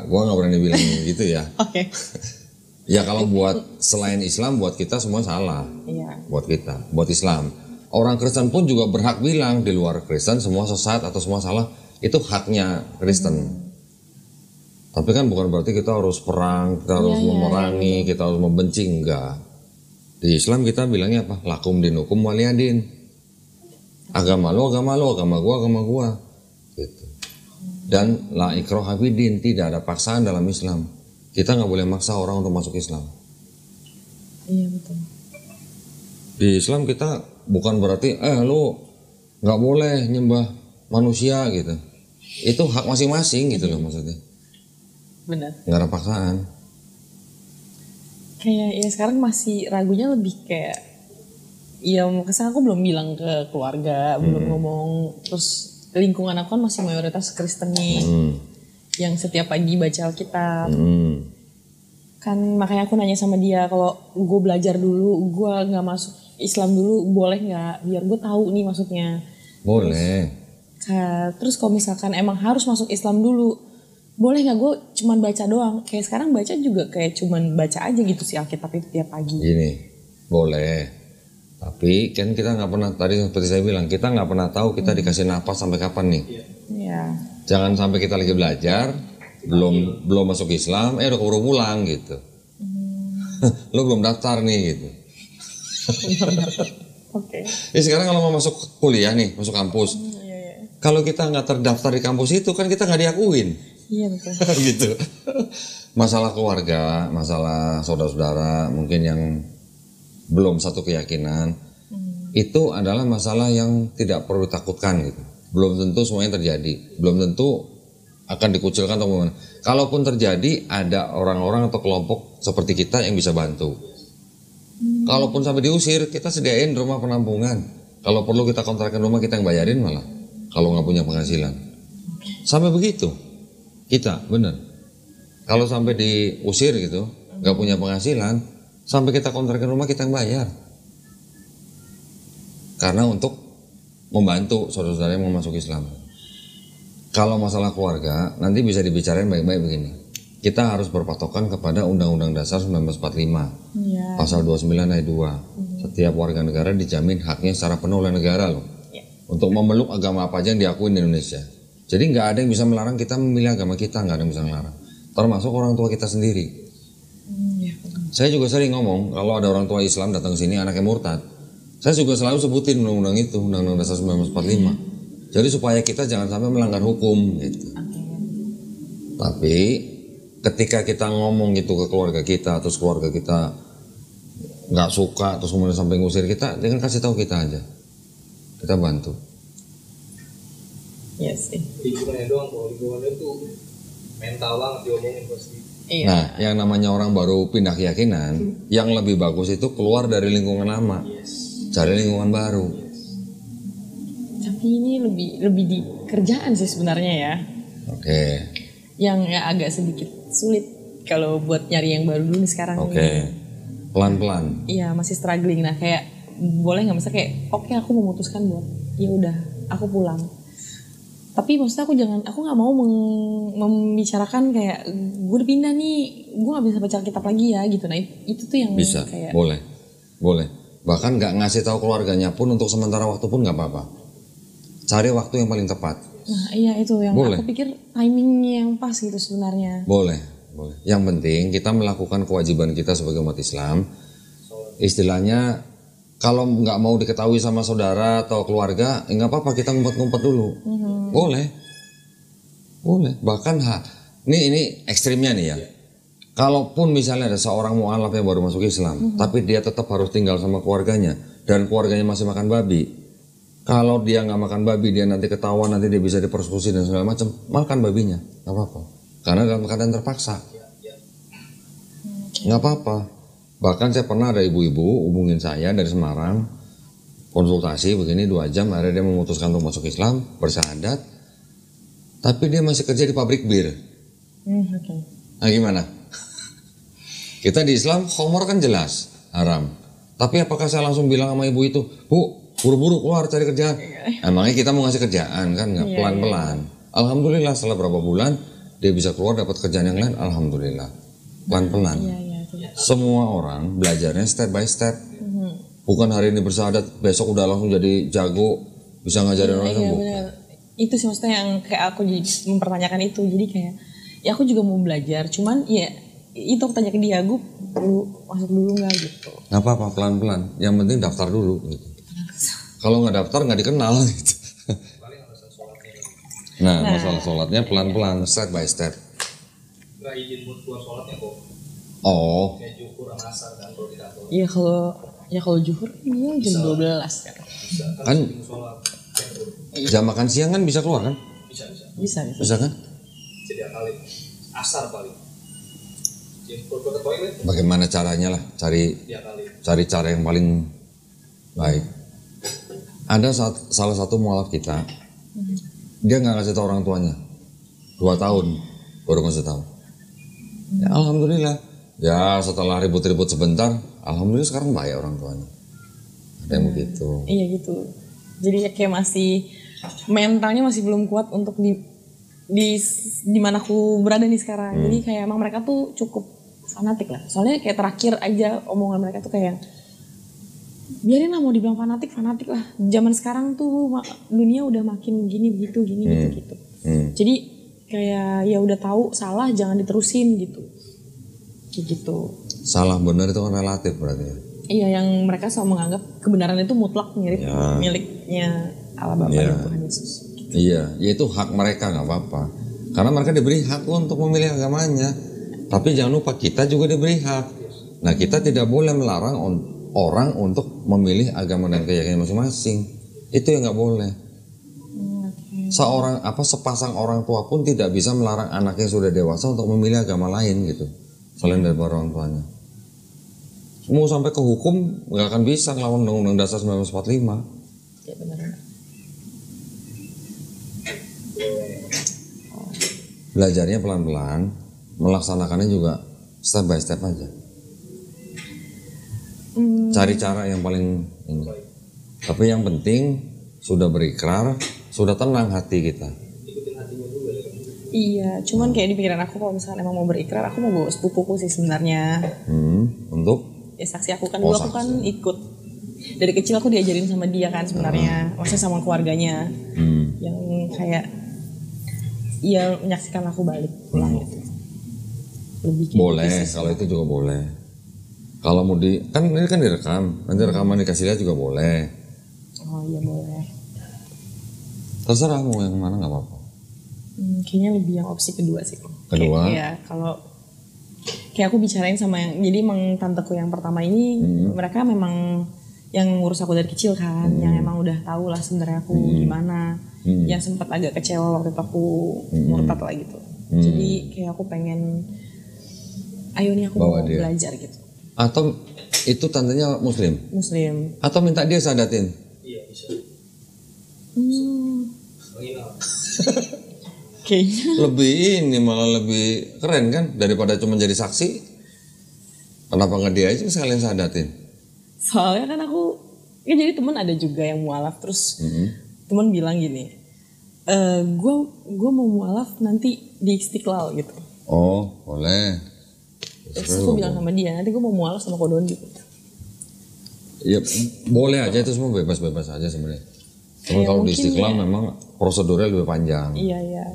gua nggak berani bilang gitu ya. Oke. Ya kalau buat selain Islam, buat kita semua salah. Iya. Buat kita, buat Islam. Orang Kristen pun juga berhak bilang di luar Kristen semua sesat atau semua salah. Itu haknya Kristen. Tapi kan bukan berarti kita harus perang, kita harus memerangi, kita harus membenci, enggak. Di Islam kita bilangnya apa? Lakum dinukum waliyadin. Agama lo, agama gua. Gitu. Dan la ikraha fiddin, tidak ada paksaan dalam Islam. Kita nggak boleh maksa orang untuk masuk Islam. Iya betul. Di Islam kita bukan berarti lo nggak boleh nyembah manusia gitu. Itu hak masing-masing gitu loh maksudnya. Benar. Nggak ada paksaan. Kayak ya sekarang masih ragunya lebih kayak ya kesan aku belum bilang ke keluarga, belum ngomong, terus lingkungan aku kan masih mayoritas Kristen nih. Yang setiap pagi baca Alkitab. Kan makanya aku nanya sama dia, kalau gue belajar dulu, gue nggak masuk Islam dulu, boleh nggak? Biar gue tahu nih maksudnya. Boleh. Terus kalau misalkan emang harus masuk Islam dulu, boleh nggak gue cuman baca doang? Kayak sekarang baca juga kayak cuman baca aja gitu sih Alkitab itu tiap pagi. Gini, boleh. Tapi kan kita nggak pernah, tadi seperti saya bilang, kita nggak pernah tahu kita dikasih napas sampai kapan nih. Iya. Jangan sampai kita lagi belajar, belum masuk Islam, udah keburu pulang gitu. Lo belum daftar nih gitu. Oke. Sekarang kalau mau masuk kuliah nih, masuk kampus, kalau kita nggak terdaftar di kampus itu kan kita nggak diakuin. Iya betul. Gitu. Masalah keluarga, masalah saudara-saudara, mungkin yang belum satu keyakinan, itu adalah masalah yang tidak perlu ditakutkan gitu. Belum tentu semuanya terjadi, belum tentu akan dikucilkan atau bagaimana. Kalaupun terjadi, ada orang-orang atau kelompok seperti kita yang bisa bantu. Kalaupun sampai diusir, kita sediain rumah penampungan. Kalau perlu kita kontrakan rumah, kita yang bayarin malah. Kalau nggak punya penghasilan, sampai begitu kita bener. Kalau sampai diusir gitu, nggak punya penghasilan, sampai kita kontrakan rumah kita yang bayar. karena untuk membantu saudara-saudara yang mau masuk Islam. Kalau masalah keluarga, nanti bisa dibicarain baik-baik begini. Kita harus berpatokan kepada Undang-Undang Dasar 1945, Pasal 29 ayat 2. Setiap warga negara dijamin haknya secara penuh oleh negara loh. Untuk memeluk agama apa aja yang diakui di Indonesia. Jadi nggak ada yang bisa melarang kita memilih agama kita, nggak ada yang bisa melarang. Termasuk orang tua kita sendiri. Saya juga sering ngomong, kalau ada orang tua Islam datang ke sini anaknya murtad. Saya juga selalu sebutin undang-undang itu, Undang-Undang Dasar 1945. Jadi supaya kita jangan sampai melanggar hukum gitu. Tapi ketika kita ngomong gitu ke keluarga kita, terus keluarga kita nggak suka, terus kemudian sampai ngusir kita, dengan kasih tahu kita aja, kita bantu. Iya sih. Lingkungannya doang, kalau lingkungannya tuh mental banget diomongin pasti. Iya. Nah, yang namanya orang baru pindah keyakinan, yang lebih bagus itu keluar dari lingkungan lama, cari lingkungan baru. Tapi ini lebih di kerjaan sih sebenarnya ya. Oke. Yang ya agak sedikit sulit kalau buat nyari yang baru dulu nih sekarang. Oke. Pelan-pelan. Iya, masih struggling. Nah, kayak boleh nggak misalnya kayak oke, aku memutuskan buat ya udah aku pulang. Tapi maksudnya aku nggak mau membicarakan kayak gue udah pindah nih, gue nggak bisa baca kitab lagi ya gitu. Nah itu tuh yang Bisa, kayak boleh. Bahkan nggak ngasih tahu keluarganya pun untuk sementara waktu pun nggak apa-apa. Cari waktu yang paling tepat. Nah iya itu yang boleh. Aku pikir timingnya yang pas gitu sebenarnya. Boleh. Yang penting kita melakukan kewajiban kita sebagai umat Islam. Istilahnya kalau nggak mau diketahui sama saudara atau keluarga, nggak apa-apa, kita ngumpet-ngumpet dulu. Boleh. Bahkan ini ekstrimnya nih ya. Kalaupun misalnya ada seorang mu'alaf yang baru masuk Islam, tapi dia tetap harus tinggal sama keluarganya dan keluarganya masih makan babi. Kalau dia nggak makan babi, dia nanti ketahuan, nanti dia bisa dipersekusi dan segala macam, makan babinya, nggak apa-apa. Karena dalam keadaan terpaksa, nggak apa-apa. Bahkan saya pernah ada ibu-ibu hubungin saya dari Semarang, konsultasi begini 2 jam, akhirnya dia memutuskan untuk masuk Islam, bersyahadat, tapi dia masih kerja di pabrik bir. Nah gimana? Kita di Islam, khamar kan jelas haram. Tapi apakah saya langsung bilang sama ibu itu, Bu, buru-buru keluar cari kerjaan? Emangnya kita mau ngasih kerjaan kan? Nggak, pelan-pelan. Alhamdulillah setelah berapa bulan dia bisa keluar dapat kerjaan yang lain. Alhamdulillah, pelan-pelan. Semua orang belajarnya step by step. Bukan hari ini bersyahadat, besok udah langsung jadi jago, bisa ngajarin orang sembuh. Itu sih maksudnya yang kayak aku jadi mempertanyakan itu. Jadi kayak ya aku juga mau belajar, cuman ya itu aku tanya ke dia, gue perlu masuk dulu nggak gitu. Nggak apa-apa, pelan-pelan. Yang penting daftar dulu gitu. Kalau nggak daftar nggak dikenal gitu. Nah, masalah sholatnya pelan-pelan, step by step. Nggak izin buat keluar sholatnya kok. Oh. Kayak Zuhur sama Asar kan kalau di kantor. Iya kalau Zuhur iya jam 12 kan. Kan jam makan siang kan bisa keluar kan? Bisa kan? Setiap kali. Asar paling. Zuhur ke toilet. Bagaimana caranya lah, cari cara yang paling baik. Ada salah satu mualaf kita, dia nggak ngasih tahu orang tuanya, 2 tahun baru ngasih tahu. Ya, alhamdulillah. Ya setelah ribut-ribut sebentar, alhamdulillah sekarang baik orang tuanya. Ada yang begitu. Iya gitu. Jadi kayak masih mentalnya masih belum kuat untuk di mana aku berada nih sekarang. Jadi kayak emang mereka tuh cukup fanatik lah. Soalnya kayak terakhir aja omongan mereka tuh kayak biarin lah mau dibilang fanatik lah. Zaman sekarang tuh dunia udah makin gini begitu gitu. Jadi kayak ya udah tahu salah jangan diterusin gitu. Kayak gitu. Salah benar itu kan relatif berarti. Iya, yang mereka selalu menganggap kebenaran itu mutlak miliknya Allah Bapa dan Tuhan Yesus. Iya, ya itu hak mereka, nggak apa-apa. Karena mereka diberi hak untuk memilih agamanya. Tapi jangan lupa kita juga diberi hak. Nah kita tidak boleh melarang orang untuk memilih agama dan keyakinan masing-masing. Itu yang nggak boleh. Sepasang orang tua pun tidak bisa melarang anaknya sudah dewasa untuk memilih agama lain gitu. Selain dari orang tuanya. Mau sampai ke hukum nggak akan bisa ngelawan Undang-Undang Dasar 1945. Ya benar. Belajarnya pelan-pelan, melaksanakannya juga step by step aja. Cari cara yang paling ini. Tapi yang penting sudah berikrar, sudah tenang hati kita. Ikutin hatinya juga ya. Iya, cuman kayak di pikiran aku kalau misalnya emang mau berikrar, aku mau bawa sepupuku sih sebenarnya. Untuk Ya saksi aku kan, dulu aku kan ikut. Dari kecil aku diajarin sama dia kan sebenarnya, maksudnya sama keluarganya. Yang kayak, ya menyaksikan aku balik pulang gitu. Lebih kayak boleh, gitu sih. kalau itu juga boleh. Kalau mau kan ini kan direkam, nanti rekaman dikasih lihat juga boleh. Oh iya boleh. Terserah mau yang mana nggak apa-apa. Kayaknya lebih yang opsi kedua sih. Kedua? Iya, kalau kayak aku bicarain sama yang, jadi emang tanteku yang pertama ini, mereka memang yang ngurus aku dari kecil kan, yang emang udah tahu lah sebenarnya aku gimana, yang sempat agak kecewa waktu itu aku murtad lah gitu. Jadi kayak aku pengen, ayo nih aku Bawa mau dia. belajar gitu. Atau itu tantenya Muslim? Muslim. Atau minta dia sadatin? Iya bisa. Menginap. Kayaknya. Lebih ini malah lebih keren kan daripada cuma jadi saksi. Kenapa nggak dia aja sekalian sadatin? Soalnya kan aku, ya jadi teman ada juga yang mualaf, terus teman bilang gini, gue mau mualaf nanti di Istiqlal gitu. Oh boleh. Terus aku bilang sama dia, nanti gue mau mualaf sama Kodon gitu. Ya boleh aja, itu semua bebas-bebas aja sebenarnya. Cuma Ya, kalau di mungkin Istiqlal ya. memang prosedurnya lebih panjang. Iya iya.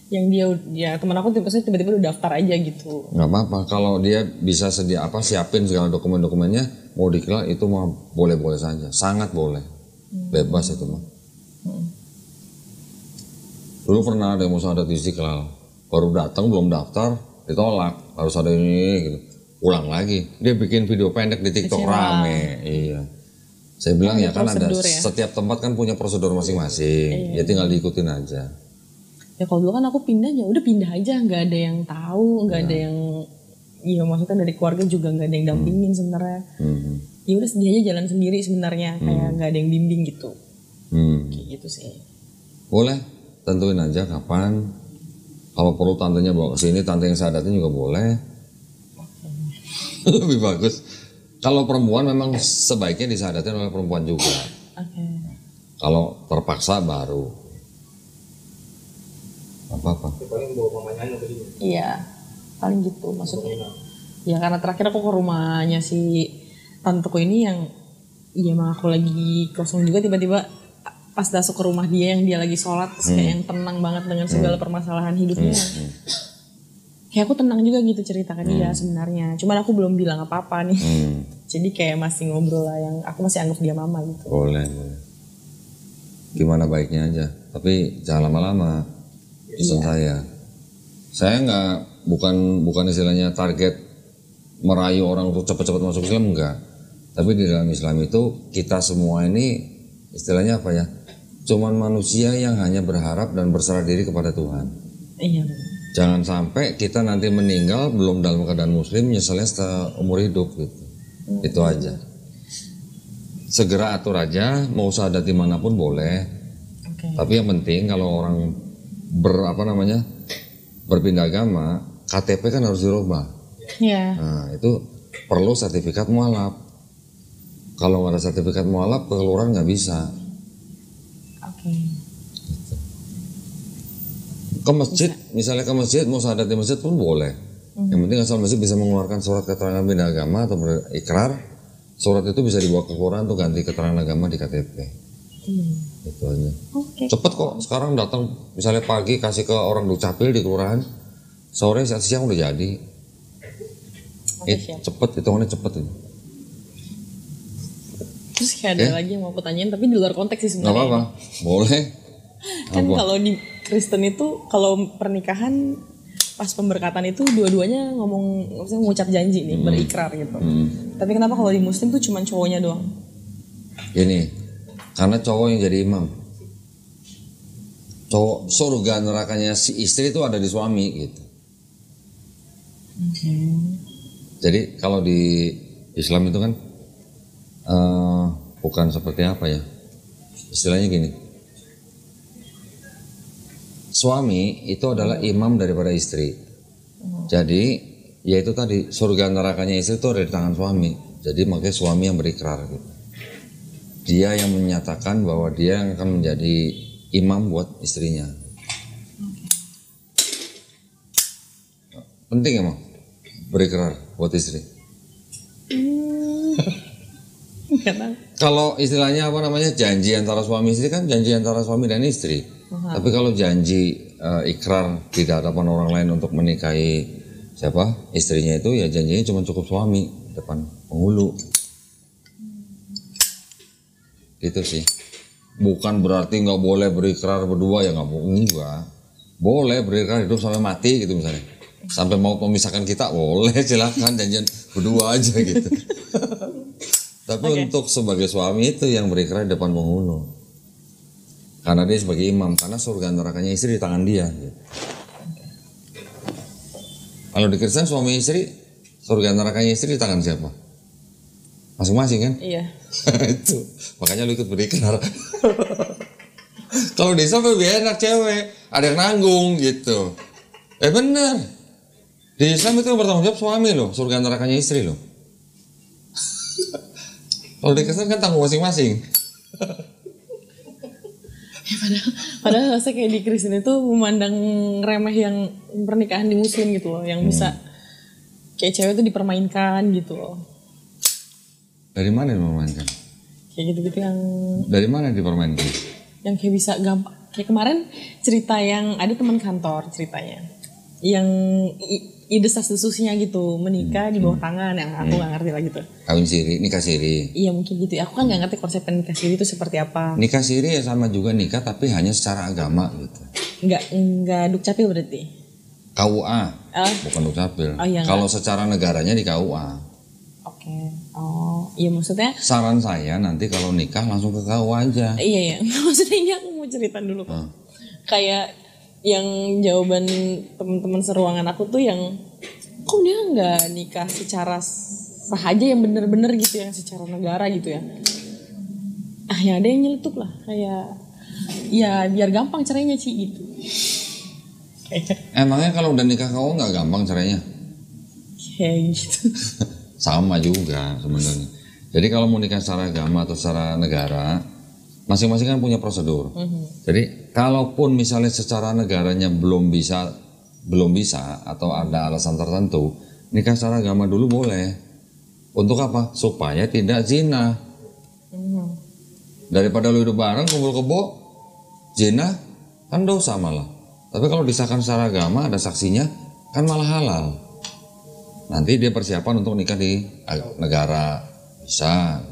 Yang dia teman aku tiba-tiba udah daftar aja gitu. Nggak apa-apa, kalau dia bisa siapin segala dokumen-dokumennya mau dikira itu mah boleh-boleh saja, sangat boleh, bebas itu mah. Dulu pernah ada yang mau syahadat di Istiqlal, baru datang belum daftar ditolak, harus ada ini gitu, ulang lagi, dia bikin video pendek di TikTok Kecewa. rame, iya. Saya bilang ya kan ada prosedur ya. setiap tempat kan punya prosedur masing-masing, ya tinggal diikutin aja. Ya kalau dulu kan aku pindah ya udah pindah aja, nggak ada yang tahu, nggak ada yang, iya maksudnya dari keluarga juga nggak ada yang dampingin sebenarnya. Ya udah dia aja jalan sendiri sebenarnya, kayak nggak ada yang bimbing gitu. Kayak gitu sih. Boleh, tentuin aja kapan. Kalau perlu tantenya bawa ke sini, tante yang sadatin juga boleh. Lebih bagus. Kalau perempuan memang sebaiknya disadatin oleh perempuan juga. Oke. Kalau terpaksa baru. Apa-apa. Ya, paling bawa mamanya aja ke sini. Iya, paling gitu maksudnya. Ya karena terakhir aku ke rumahnya si tanteku ini yang, iya emang aku lagi kosong juga, tiba-tiba pas masuk ke rumah dia yang dia lagi sholat, terus kayak yang tenang banget dengan segala permasalahan hidupnya. Kayak aku tenang juga gitu cerita ke dia sebenarnya. Cuman aku belum bilang apa-apa nih. Jadi kayak masih ngobrol lah, yang aku masih anggap dia mama gitu. Boleh. Gimana baiknya aja. Tapi jangan lama-lama. Pesan saya nggak, bukan istilahnya target merayu orang untuk cepat-cepat masuk Islam, enggak. Tapi di dalam Islam itu kita semua ini istilahnya apa ya? Cuman manusia yang hanya berharap dan berserah diri kepada Tuhan. Iya. Jangan sampai kita nanti meninggal belum dalam keadaan muslim, nyeselnya seumur hidup gitu. Itu aja. Segera atur aja, mau syahadat dimanapun boleh. Oke. Tapi yang penting kalau orang berpindah agama, KTP kan harus dirubah. Iya. Nah itu perlu sertifikat mualaf. Kalau nggak ada sertifikat mualaf, ke kelurahan nggak bisa. Oke. Ke masjid, misalnya ke masjid, mau syahadat di masjid pun boleh. Yang penting asal masjid bisa mengeluarkan surat keterangan pindah agama atau berikrar, surat itu bisa dibawa ke kelurahan untuk ganti keterangan agama di KTP. Itu aja. Oke. Cepet kok, sekarang datang misalnya pagi kasih ke orang dukcapil di kelurahan, sore siang udah jadi. Siap. Cepet, hitungannya cepet itu. Terus kayak ada lagi yang mau aku tanyain, tapi di luar konteks sih Nggak sebenarnya. apa-apa, boleh. Kan kalau di Kristen itu, kalau pernikahan pas pemberkatan itu dua-duanya maksudnya mengucap janji nih, berikrar gitu. Tapi kenapa kalau di Muslim tuh cuma cowoknya doang? Ini, karena cowok yang jadi imam. Cowok surga nerakanya si istri itu ada di suami gitu. Jadi kalau di Islam itu kan bukan seperti apa ya, istilahnya gini, suami itu adalah imam daripada istri. Jadi ya itu tadi, surga nerakanya istri itu ada di tangan suami. Jadi makanya suami yang berikrar gitu. dia yang menyatakan bahwa dia yang akan menjadi imam buat istrinya. Penting emang berikrar buat istri. Kalau istilahnya apa namanya, janji antara suami istri kan janji antara suami dan istri. Tapi kalau janji ikrar di hadapan orang lain untuk menikahi siapa istrinya itu, ya janjinya cuma cukup suami depan penghulu. Gitu sih. Bukan berarti nggak boleh berikrar berdua, ya nggak enggak. Boleh berikrar hidup sampai mati gitu misalnya. Sampai mau memisahkan kita boleh, silakan janjian berdua aja gitu. Tapi untuk sebagai suami itu yang berikrar di depan penghulu. Karena dia sebagai imam, karena surga nerakanya istri di tangan dia. Gitu. Kalau di Kristen suami istri, surga nerakanya istri di tangan siapa? Masing-masing kan? Iya. Itu makanya lu ikut berikrar. Kalau di Islam lebih enak, cewek ada yang nanggung gitu. Bener. Di Islam itu yang bertanggung jawab suami loh, surga nerakanya istri loh. Kalau di Kristen kan tanggung masing-masing. Ya, padahal saya kayak di Kristen itu memandang remeh yang pernikahan di Muslim gitu loh, yang bisa kayak cewek itu dipermainkan gitu loh. Dari mana dipermainkan? Kayak gitu-gitu yang. Dari mana dipermainkan? Yang kayak bisa gampang. Kayak kemarin cerita yang ada teman kantor ceritanya, yang desas-desusnya gitu, menikah di bawah tangan, yang aku nggak ngerti lah gitu. Kawin siri, nikah siri. Iya mungkin gitu. Aku kan nggak ngerti konsep nikah siri itu seperti apa. Nikah siri ya sama juga nikah, tapi hanya secara agama gitu. Nggak dukcapil berarti. KUA, bukan dukcapil. Oh, iya, kalau secara negaranya di KUA. Oke. Oh, iya maksudnya. Saran saya nanti kalau nikah langsung ke KUA aja. Iya. Maksudnya ini aku mau cerita dulu kok. Kayak yang jawaban teman-teman seruangan aku tuh yang kok dia nggak nikah secara sah aja yang bener-bener gitu, yang secara negara gitu ya. Ya ada yang nyeletuk lah kayak ya biar gampang cerainya Ci gitu. Emangnya kalau udah nikah KUA nggak gampang caranya? Kayak gitu. Sama juga sebenarnya. Jadi kalau mau nikah secara agama atau secara negara, masing-masing kan punya prosedur. Jadi kalaupun misalnya secara negaranya belum bisa atau ada alasan tertentu, nikah secara agama dulu boleh. Untuk apa? Supaya tidak zina. Daripada lu hidup bareng kumpul kebo, zina kan dosa malah. Tapi kalau disahkan secara agama ada saksinya kan malah halal. Nanti dia persiapan untuk nikah di negara bisa.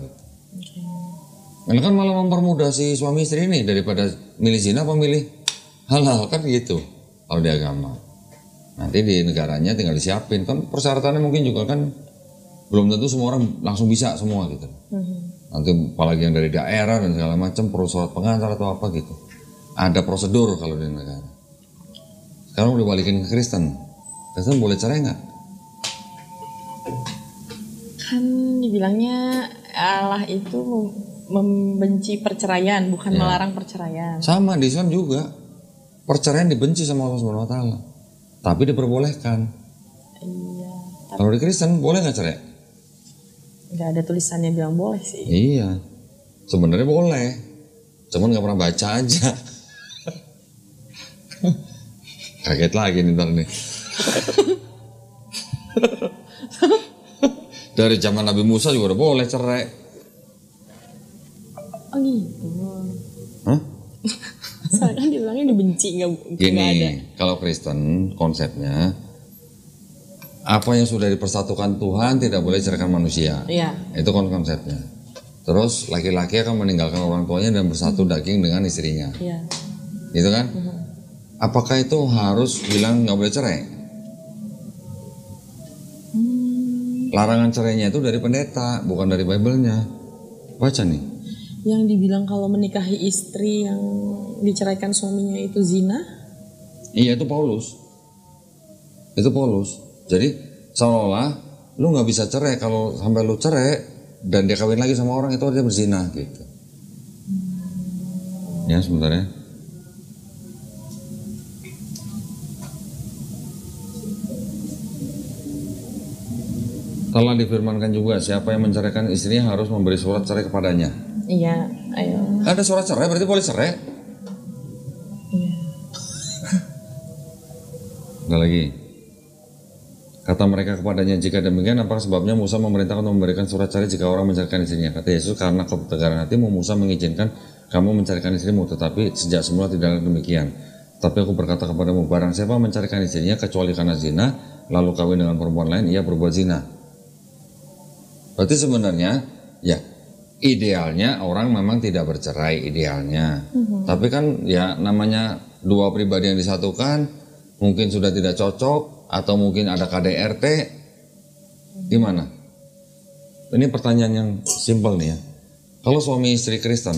Karena kan malah mempermudah si suami istri ini daripada milih zina apa milih halal kan gitu kalau di agama. Nanti di negaranya tinggal disiapin kan persyaratannya mungkin juga kan belum tentu semua orang langsung bisa semua gitu. Nanti apalagi yang dari daerah dan segala macam perlu surat pengantar atau apa gitu. Ada prosedur kalau di negara. Sekarang udah balikin ke Kristen. Kristen boleh cerai nggak? Kan dibilangnya Allah itu membenci perceraian, bukan melarang perceraian. Sama di Islam juga. Perceraian dibenci sama Allah Subhanahu wa taala. Tapi diperbolehkan. Iya. Kalau di Kristen boleh nggak cerai? Nggak ada tulisannya bilang boleh sih. Iya. Sebenarnya boleh. Cuman nggak pernah baca aja. Kaget lagi nih ntar nih. Dari zaman Nabi Musa juga udah boleh cerai. Oh gitu. Hah? Soalnya kan dibilangnya dibenci, nggak ada. Gini, kalau Kristen konsepnya apa yang sudah dipersatukan Tuhan tidak boleh ceraikan manusia. Iya. Itu konsepnya. Terus laki-laki akan meninggalkan orang tuanya dan bersatu daging dengan istrinya. Iya. Gitu kan? Apakah itu harus bilang nggak boleh cerai? Larangan cerainya itu dari pendeta, bukan dari Bible-nya. Baca nih. Yang dibilang kalau menikahi istri yang diceraikan suaminya itu zina? Iya, itu Paulus. Itu Paulus. Jadi seolah-olah lu nggak bisa cerai, kalau sampai lu cerai dan dia kawin lagi sama orang itu dia berzina gitu. Ya sebenarnya. Telah difirmankan juga siapa yang menceraikan istrinya harus memberi surat cerai kepadanya. Iya, ayo. Ada surat cerai berarti boleh cerai. Iya. Ada lagi. Kata mereka kepadanya, jika demikian apakah sebabnya Musa memerintahkan memberikan surat cerai jika orang mencarikan istrinya? Kata Yesus, karena ketegaran hatimu Musa mengizinkan kamu mencarikan istrimu, tetapi sejak semula tidaklah demikian. Tapi aku berkata kepadamu, barang siapa mencarikan istrinya kecuali karena zina, lalu kawin dengan perempuan lain, ia berbuat zina. Berarti sebenarnya, ya idealnya orang memang tidak bercerai, idealnya. Tapi kan ya namanya dua pribadi yang disatukan, mungkin sudah tidak cocok, atau mungkin ada KDRT, gimana? Ini pertanyaan yang simpel nih ya. Kalau suami istri Kristen,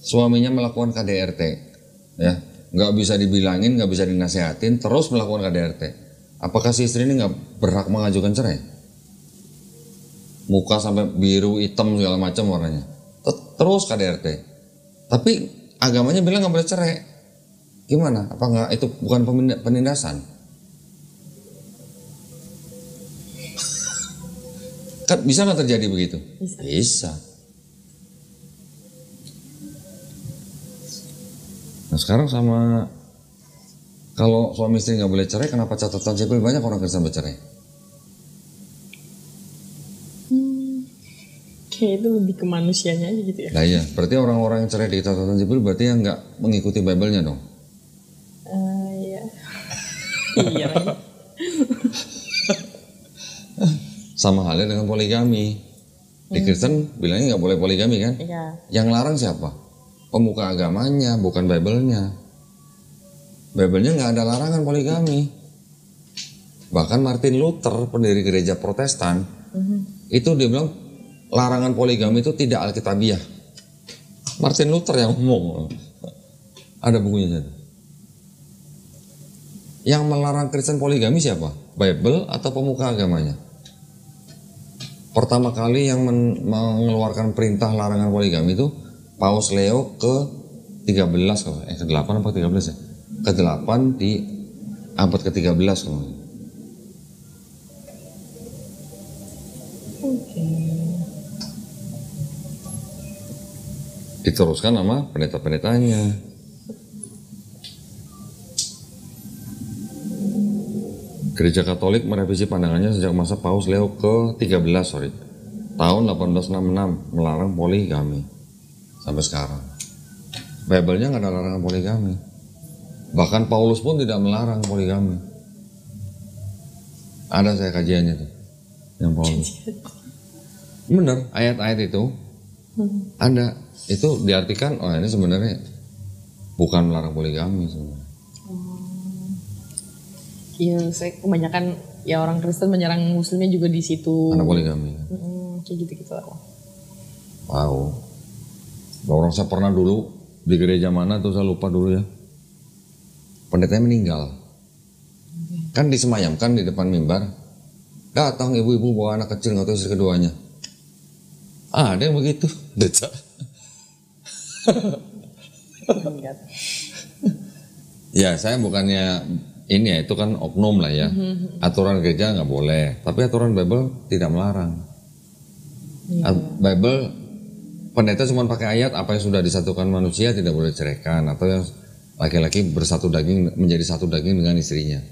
suaminya melakukan KDRT, ya, nggak bisa dibilangin, nggak bisa dinasehatin, terus melakukan KDRT, apakah si istri ini nggak berhak mengajukan cerai? Muka sampai biru, hitam segala macam warnanya, terus KDRT, tapi agamanya bilang nggak boleh cerai, gimana? Apa nggak itu bukan penindasan? Kan bisa nggak terjadi begitu? Bisa. Nah sekarang sama kalau suami istri nggak boleh cerai, kenapa catatan sipil banyak orang Kristen bercerai? Kayak itu lebih ke manusianya aja gitu ya. Nah iya, berarti orang-orang yang cerai di catatan sipil berarti yang nggak mengikuti Bible-nya dong? Iya. Iya lagi. Sama halnya dengan poligami. Di Kristen bilangnya nggak boleh poligami kan? Iya. Yang larang siapa? Pemuka agamanya, bukan Bible-nya. Bible-nya nggak ada larangan poligami. Bahkan Martin Luther, pendiri gereja Protestan, itu dia bilang larangan poligami itu tidak alkitabiah. Martin Luther yang ngomong. Ada bukunya. Yang melarang Kristen poligami siapa? Bible atau pemuka agamanya? Pertama kali yang mengeluarkan perintah larangan poligami itu Paus Leo ke-13 kalau ke-8 apa 13 ya? Ke-8 di abad ke-13 kalau. Diteruskan sama pendeta-pendetanya. Gereja Katolik merevisi pandangannya sejak masa Paus Leo ke-13 tahun 1866 melarang poligami sampai sekarang. Bible-nya nggak ada larangan poligami. Bahkan Paulus pun tidak melarang poligami. Ada saya kajiannya tuh, yang Paulus. Bener, ayat-ayat itu ada. Itu diartikan, oh ini sebenarnya bukan melarang poligami sebenarnya. Iya, saya kebanyakan ya orang Kristen menyerang Muslimnya juga di situ. Anak poligami. Kayak gitu-gitu lah. Wow. Orang saya pernah dulu di gereja mana tuh saya lupa dulu ya. Pendetanya meninggal. Kan disemayamkan di depan mimbar. Datang ibu-ibu bawa anak kecil nggak tahu istri keduanya. Ada yang begitu. Deca. Ya saya bukannya ini ya, itu kan oknum lah ya. Aturan gereja nggak boleh, tapi aturan Bible tidak melarang. Bible pendeta cuma pakai ayat apa yang sudah disatukan manusia tidak boleh ceraikan, atau yang laki-laki bersatu daging menjadi satu daging dengan istrinya.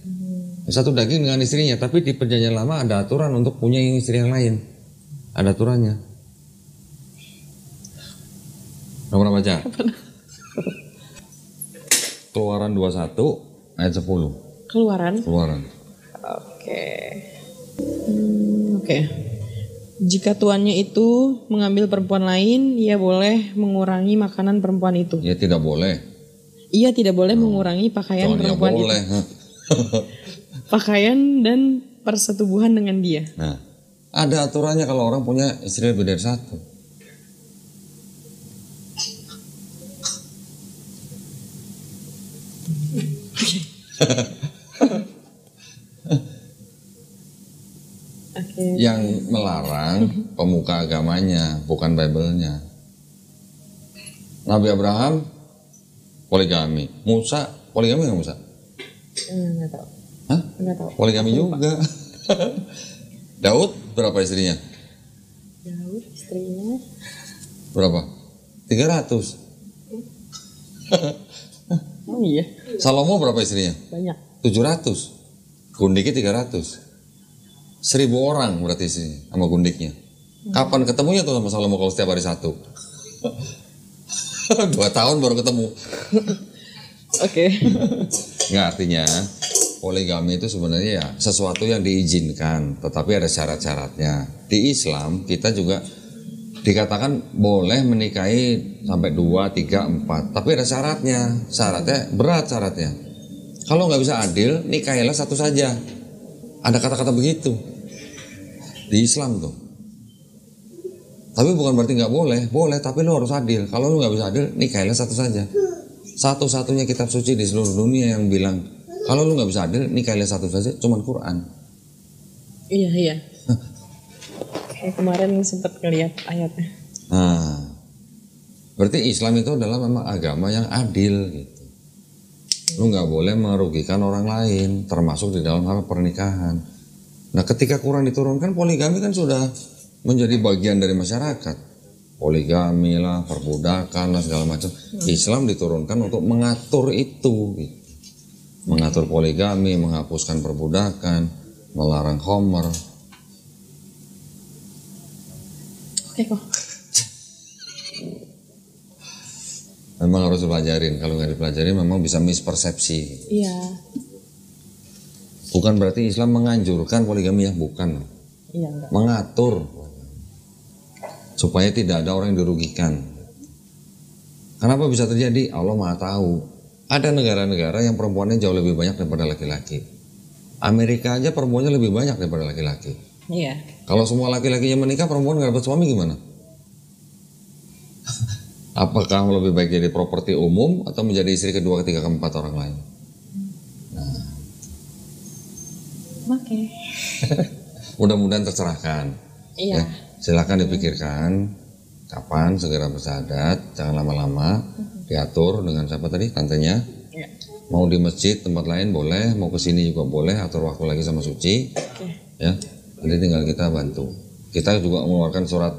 Satu daging dengan istrinya, tapi di perjanjian lama ada aturan untuk punya istri yang lain. Ada aturannya. Nggak pernah baca? Keluaran 21 ayat 10. Keluaran. Oke. Oke. Jika tuannya itu mengambil perempuan lain, ia boleh mengurangi makanan perempuan itu. Ya tidak boleh. Ia tidak boleh mengurangi pakaian Soalnya perempuan boleh. itu. Pakaian dan persetubuhan dengan dia. Nah, ada aturannya kalau orang punya istri lebih dari satu. Yang melarang pemuka agamanya, bukan Bible-nya. Nabi Abraham poligami, Musa poligami nggak Musa? Nggak tahu. Hah? Nggak tahu. Poligami juga. Daud berapa istrinya? Daud istrinya Berapa? 300. Oh iya, Salomo berapa istrinya? banyak. 700. Gundiknya 300. 1000 orang berarti sih sama gundiknya. Kapan ketemunya tuh sama Salomo kalau setiap hari satu? 2 tahun baru ketemu. Oke. Nggak, artinya poligami itu sebenarnya ya sesuatu yang diizinkan, tetapi ada syarat-syaratnya. Di Islam kita juga dikatakan boleh menikahi sampai 2, 3, 4, tapi ada syaratnya. Syaratnya berat syaratnya. Kalau nggak bisa adil, nikahilah satu saja. Ada kata-kata begitu di Islam tuh. Tapi bukan berarti nggak boleh, boleh tapi lu harus adil. Kalau lu nggak bisa adil, nikahilah satu saja. Satu-satunya kitab suci di seluruh dunia yang bilang kalau lu nggak bisa adil, nikahilah satu saja, cuman Quran. Iya. Kayak kemarin sempat ngeliat ayatnya. Nah, berarti Islam itu adalah memang agama yang adil gitu. Lu nggak boleh merugikan orang lain, termasuk di dalam hal pernikahan. Nah, ketika Quran diturunkan, poligami kan sudah menjadi bagian dari masyarakat. Poligami lah, perbudakan lah, segala macam. Islam diturunkan untuk mengatur itu gitu. Mengatur poligami, menghapuskan perbudakan, melarang khamr. Oke kok. Memang harus dipelajarin. Kalau nggak dipelajari memang bisa mispersepsi. Iya. Bukan berarti Islam menganjurkan poligami ya, bukan. Iya enggak. Mengatur supaya tidak ada orang yang dirugikan. Kenapa bisa terjadi? Allah Maha tahu. Ada negara-negara yang perempuannya jauh lebih banyak daripada laki-laki. Amerika aja perempuannya lebih banyak daripada laki-laki. Iya. Kalau semua laki-lakinya menikah, perempuan nggak dapat suami gimana? Apakah lebih baik jadi properti umum atau menjadi istri kedua, ketiga, keempat orang lain? Oke. Mudah-mudahan tercerahkan. Iya. Ya, silakan dipikirkan kapan segera bersahadat, jangan lama-lama. Diatur dengan siapa tadi? Tantenya. Iya. Mau di masjid, tempat lain boleh, mau ke sini juga boleh, atur waktu lagi sama suci. Oke. Ya. Jadi tinggal kita bantu. Kita juga mengeluarkan surat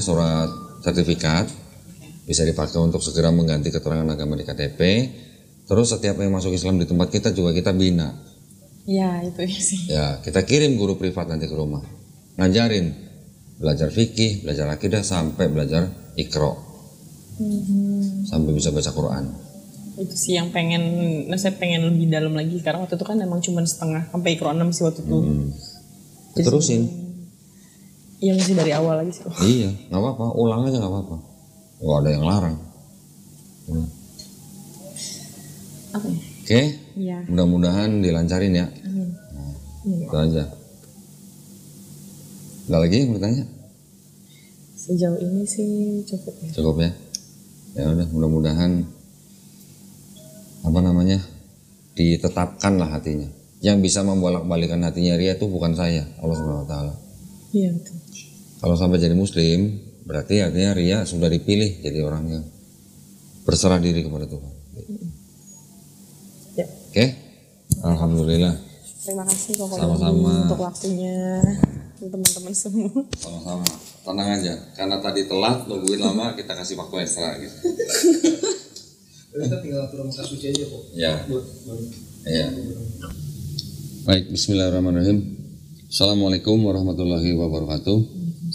surat sertifikat, bisa dipakai untuk segera mengganti keterangan agama di KTP. Terus setiap yang masuk Islam di tempat kita juga kita bina. Iya, itu ya sih. Ya, kita kirim guru privat nanti ke rumah. Ngajarin, belajar fikih, belajar akidah, sampai belajar Iqra. Sampai bisa baca Quran. Itu sih yang saya pengen lebih dalam lagi. Karena waktu itu kan emang cuma setengah, sampai Iqra 6 sih waktu itu. Jadi Terusin. Iya, masih dari awal lagi sih. Iya, nggak apa-apa, ulang aja nggak apa-apa. Nggak ada yang larang. Oke. Oke, Iya. mudah-mudahan dilancarin ya. Amin. Itu aja. Ada lagi yang bertanya? Sejauh ini sih cukup ya. Cukup ya. Ya udah, mudah-mudahan ditetapkan lah hatinya. Yang bisa membolak-balikan hatinya Ria itu bukan saya, Allah Subhanahu wa taala. Iya betul. Kalau sampai jadi muslim, berarti artinya Ria sudah dipilih jadi orang yang berserah diri kepada Tuhan. Ya. Oke? Alhamdulillah. Terima kasih Koko Sama-sama. untuk waktunya teman-teman semua. Sama-sama. Tenang aja, karena tadi telat nungguin lama, kita kasih waktu ekstra gitu. Kita tinggal atur muka suci aja kok. Ya. Iya. Baik, bismillahirrahmanirrahim. Assalamualaikum warahmatullahi wabarakatuh.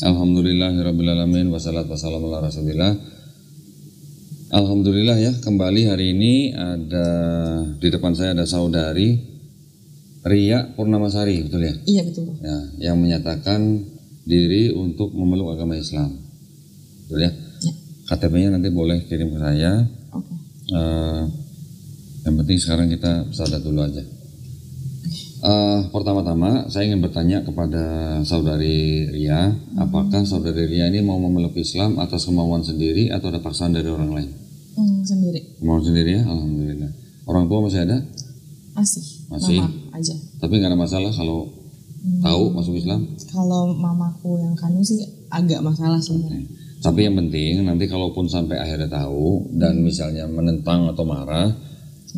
Alhamdulillahirrabbilalamin. Wassalatu wassalamu ala rasulillah. Alhamdulillah ya, kembali hari ini ada di depan saya ada saudari Ria Purnamasari, betul ya? Iya betul. Ya, yang menyatakan diri untuk memeluk agama Islam, betul ya? Ya. KTP-nya nanti boleh kirim ke saya. Oke. Yang penting sekarang kita sahadat dulu aja. Pertama-tama saya ingin bertanya kepada saudari Ria, apakah saudari Ria ini mau memeluk Islam atas kemauan sendiri atau ada paksaan dari orang lain? Sendiri. Kemauan sendiri ya, alhamdulillah. Orang tua masih ada? Masih. Mama aja. Tapi nggak ada masalah kalau tahu masuk Islam? Kalau mamaku yang kandung sih agak masalah sebenarnya. Tapi yang penting nanti kalaupun sampai akhirnya tahu dan misalnya menentang atau marah,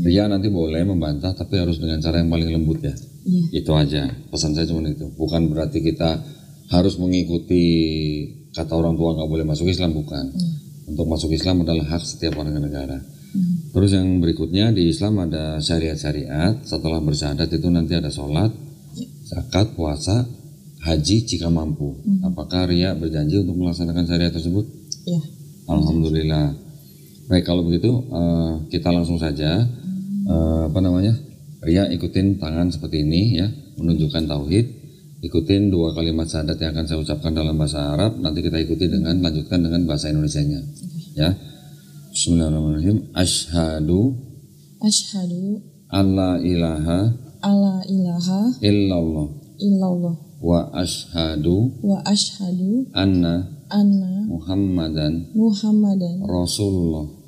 Ria nanti boleh membantah tapi harus dengan cara yang paling lembut ya. Iya. Itu aja, pesan saya cuma itu. Bukan berarti kita harus mengikuti kata orang tua nggak boleh masuk Islam, bukan. Untuk masuk Islam adalah hak setiap warga negara. Terus yang berikutnya di Islam ada syariat-syariat. Setelah bersyahadat itu nanti ada sholat, zakat, puasa, haji jika mampu. Apakah Ria berjanji untuk melaksanakan syariat tersebut? Iya. Alhamdulillah. Baik, kalau begitu kita langsung saja Ria ikutin tangan seperti ini ya, menunjukkan tauhid. Ikutin 2 kalimat syahadat yang akan saya ucapkan dalam bahasa Arab. Nanti kita ikuti lanjutkan dengan bahasa Indonesianya. Ya. Bismillahirrahmanirrahim. Asyhadu alla ilaha illallah wa asyhadu anna Muhammadan Rasulullah.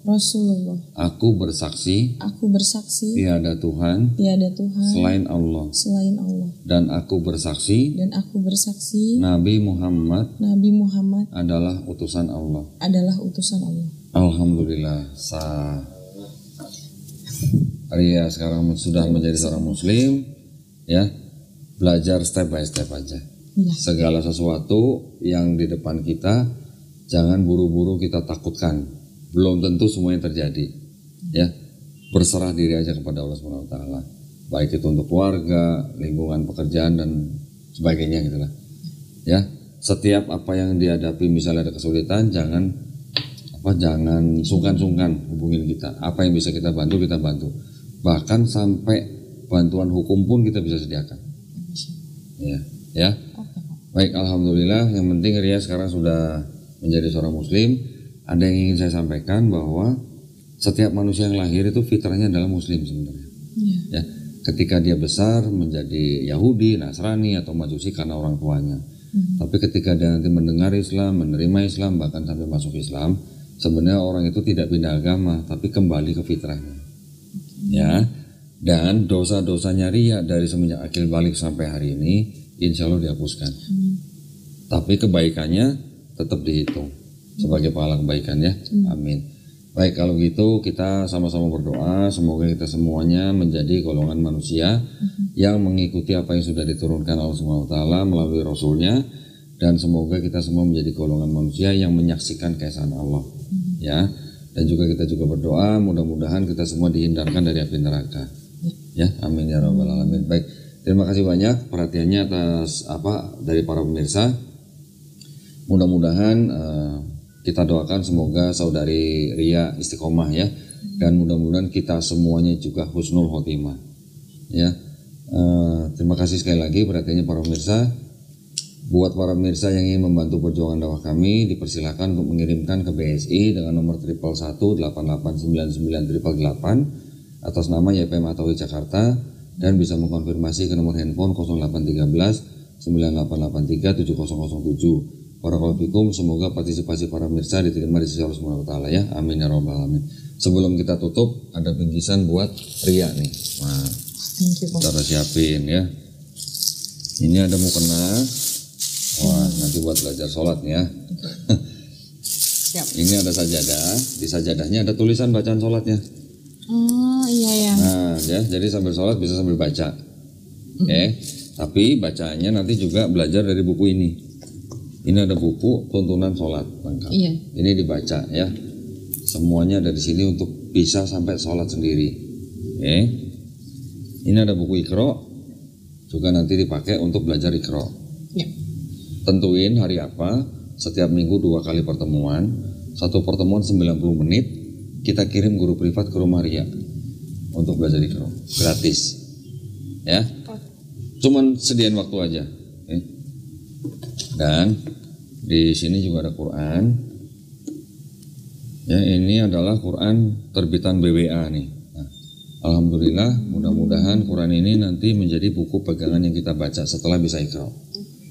Aku bersaksi tiada Tuhan selain Allah. Dan aku bersaksi Nabi Muhammad adalah utusan Allah. Alhamdulillah sah. Ria sekarang sudah menjadi seorang muslim ya. Belajar step by step aja. Segala sesuatu yang di depan kita jangan buru-buru kita takutkan. Belum tentu semuanya terjadi. Ya. Berserah diri aja kepada Allah Subhanahu wa taala. Baik itu untuk keluarga, lingkungan pekerjaan dan sebagainya gitu lah. Ya. Setiap apa yang dihadapi misalnya ada kesulitan jangan sungkan-sungkan hubungin kita. Apa yang bisa kita bantu, kita bantu. Bahkan sampai bantuan hukum pun kita bisa sediakan. Ya. Baik, alhamdulillah. Yang penting Ria sekarang sudah menjadi seorang muslim. Ada yang ingin saya sampaikan bahwa setiap manusia yang lahir itu fitrahnya adalah muslim sebenarnya. Ya. Ketika dia besar menjadi Yahudi, Nasrani atau Majusi karena orang tuanya. Tapi ketika dia nanti mendengar Islam, menerima Islam, bahkan sampai masuk Islam, sebenarnya orang itu tidak pindah agama, tapi kembali ke fitrahnya. Ya, dan dosa-dosanya Ria dari semenjak akil balik sampai hari ini, insya Allah dihapuskan. Tapi kebaikannya tetap dihitung sebagai pahala kebaikan ya. Amin. Baik, kalau gitu kita sama-sama berdoa semoga kita semuanya menjadi golongan manusia yang mengikuti apa yang sudah diturunkan Allah Subhanahu wa taala melalui Rasulnya, dan semoga kita semua menjadi golongan manusia yang menyaksikan keesaan Allah. Ya, dan juga kita berdoa mudah-mudahan kita semua dihindarkan dari api neraka. Ya, amin ya rabbal alamin. Baik, terima kasih banyak perhatiannya atas dari para pemirsa. Mudah-mudahan kita doakan semoga saudari Ria istiqomah ya, dan mudah-mudahan kita semuanya juga husnul khotimah. Ya, terima kasih sekali lagi perhatiannya para pemirsa. Buat para pemirsa yang ingin membantu perjuangan dakwah kami, dipersilakan untuk mengirimkan ke BSI dengan nomor 111889988 atas nama YPM Atauhid Jakarta, dan bisa mengkonfirmasi ke nomor handphone 0813 9883 7007. Barakallahu fikum, semoga partisipasi para pemirsa diterima di sisi Allah Subhanahu wa taala ya. Amin ya rabbal alamin. Sebelum kita tutup, ada bingkisan buat Ria nih. Nah, kita siapin ya. Ini ada mukena. Wah, nanti buat belajar sholat ya. Ini ada sajadah. Di sajadahnya ada tulisan bacaan sholatnya. Oh iya. Nah, ya, jadi sambil sholat bisa sambil baca. Tapi bacaannya nanti juga belajar dari buku ini. Ini ada buku tuntunan sholat lengkap. Iya. Ini dibaca ya. Semuanya ada di sini untuk bisa sampai sholat sendiri. Ini ada buku Iqra, juga nanti dipakai untuk belajar Iqra. Ya. Tentuin hari apa, setiap minggu 2 kali pertemuan, satu pertemuan 90 menit, kita kirim guru privat ke rumah Ria untuk belajar Iqra, gratis. Ya. Cuman sediain waktu aja. Dan di sini juga ada Quran. Ya, ini adalah Quran terbitan BWA nih. Nah, alhamdulillah, mudah-mudahan Quran ini nanti menjadi buku pegangan yang kita baca setelah bisa Iqra.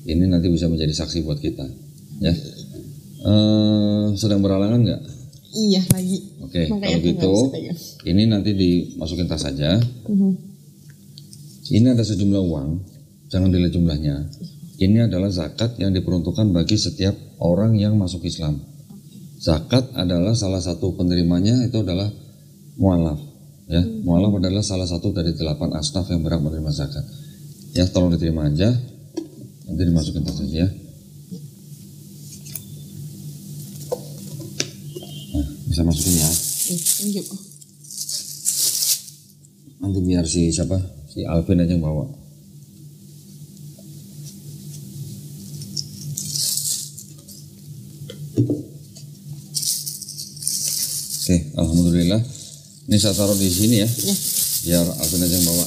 Ini nanti bisa menjadi saksi buat kita. Ya, sedang beralangan nggak? Iya lagi. Oke, kalau gitu, ini nanti dimasukin tas saja. Ini ada sejumlah uang, jangan dilihat jumlahnya. Ini adalah zakat yang diperuntukkan bagi setiap orang yang masuk Islam. Zakat adalah salah satu penerimanya itu adalah mu'alaf. Ya, mu'alaf adalah salah satu dari 8 asnaf yang berhak menerima zakat. Ya, tolong diterima aja. Nanti dimasukin tas saja ya. Bisa masukin ya. Thank you. Nanti biar si Alvin aja yang bawa. Oke, alhamdulillah. Ini saya taruh di sini ya. Biar Alvin aja yang bawa.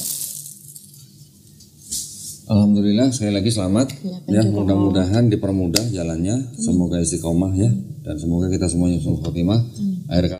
Alhamdulillah, sekali lagi selamat ya, mudah-mudahan dipermudah jalannya, semoga istiqomah ya, dan semoga kita semuanya husnul khotimah. Akhir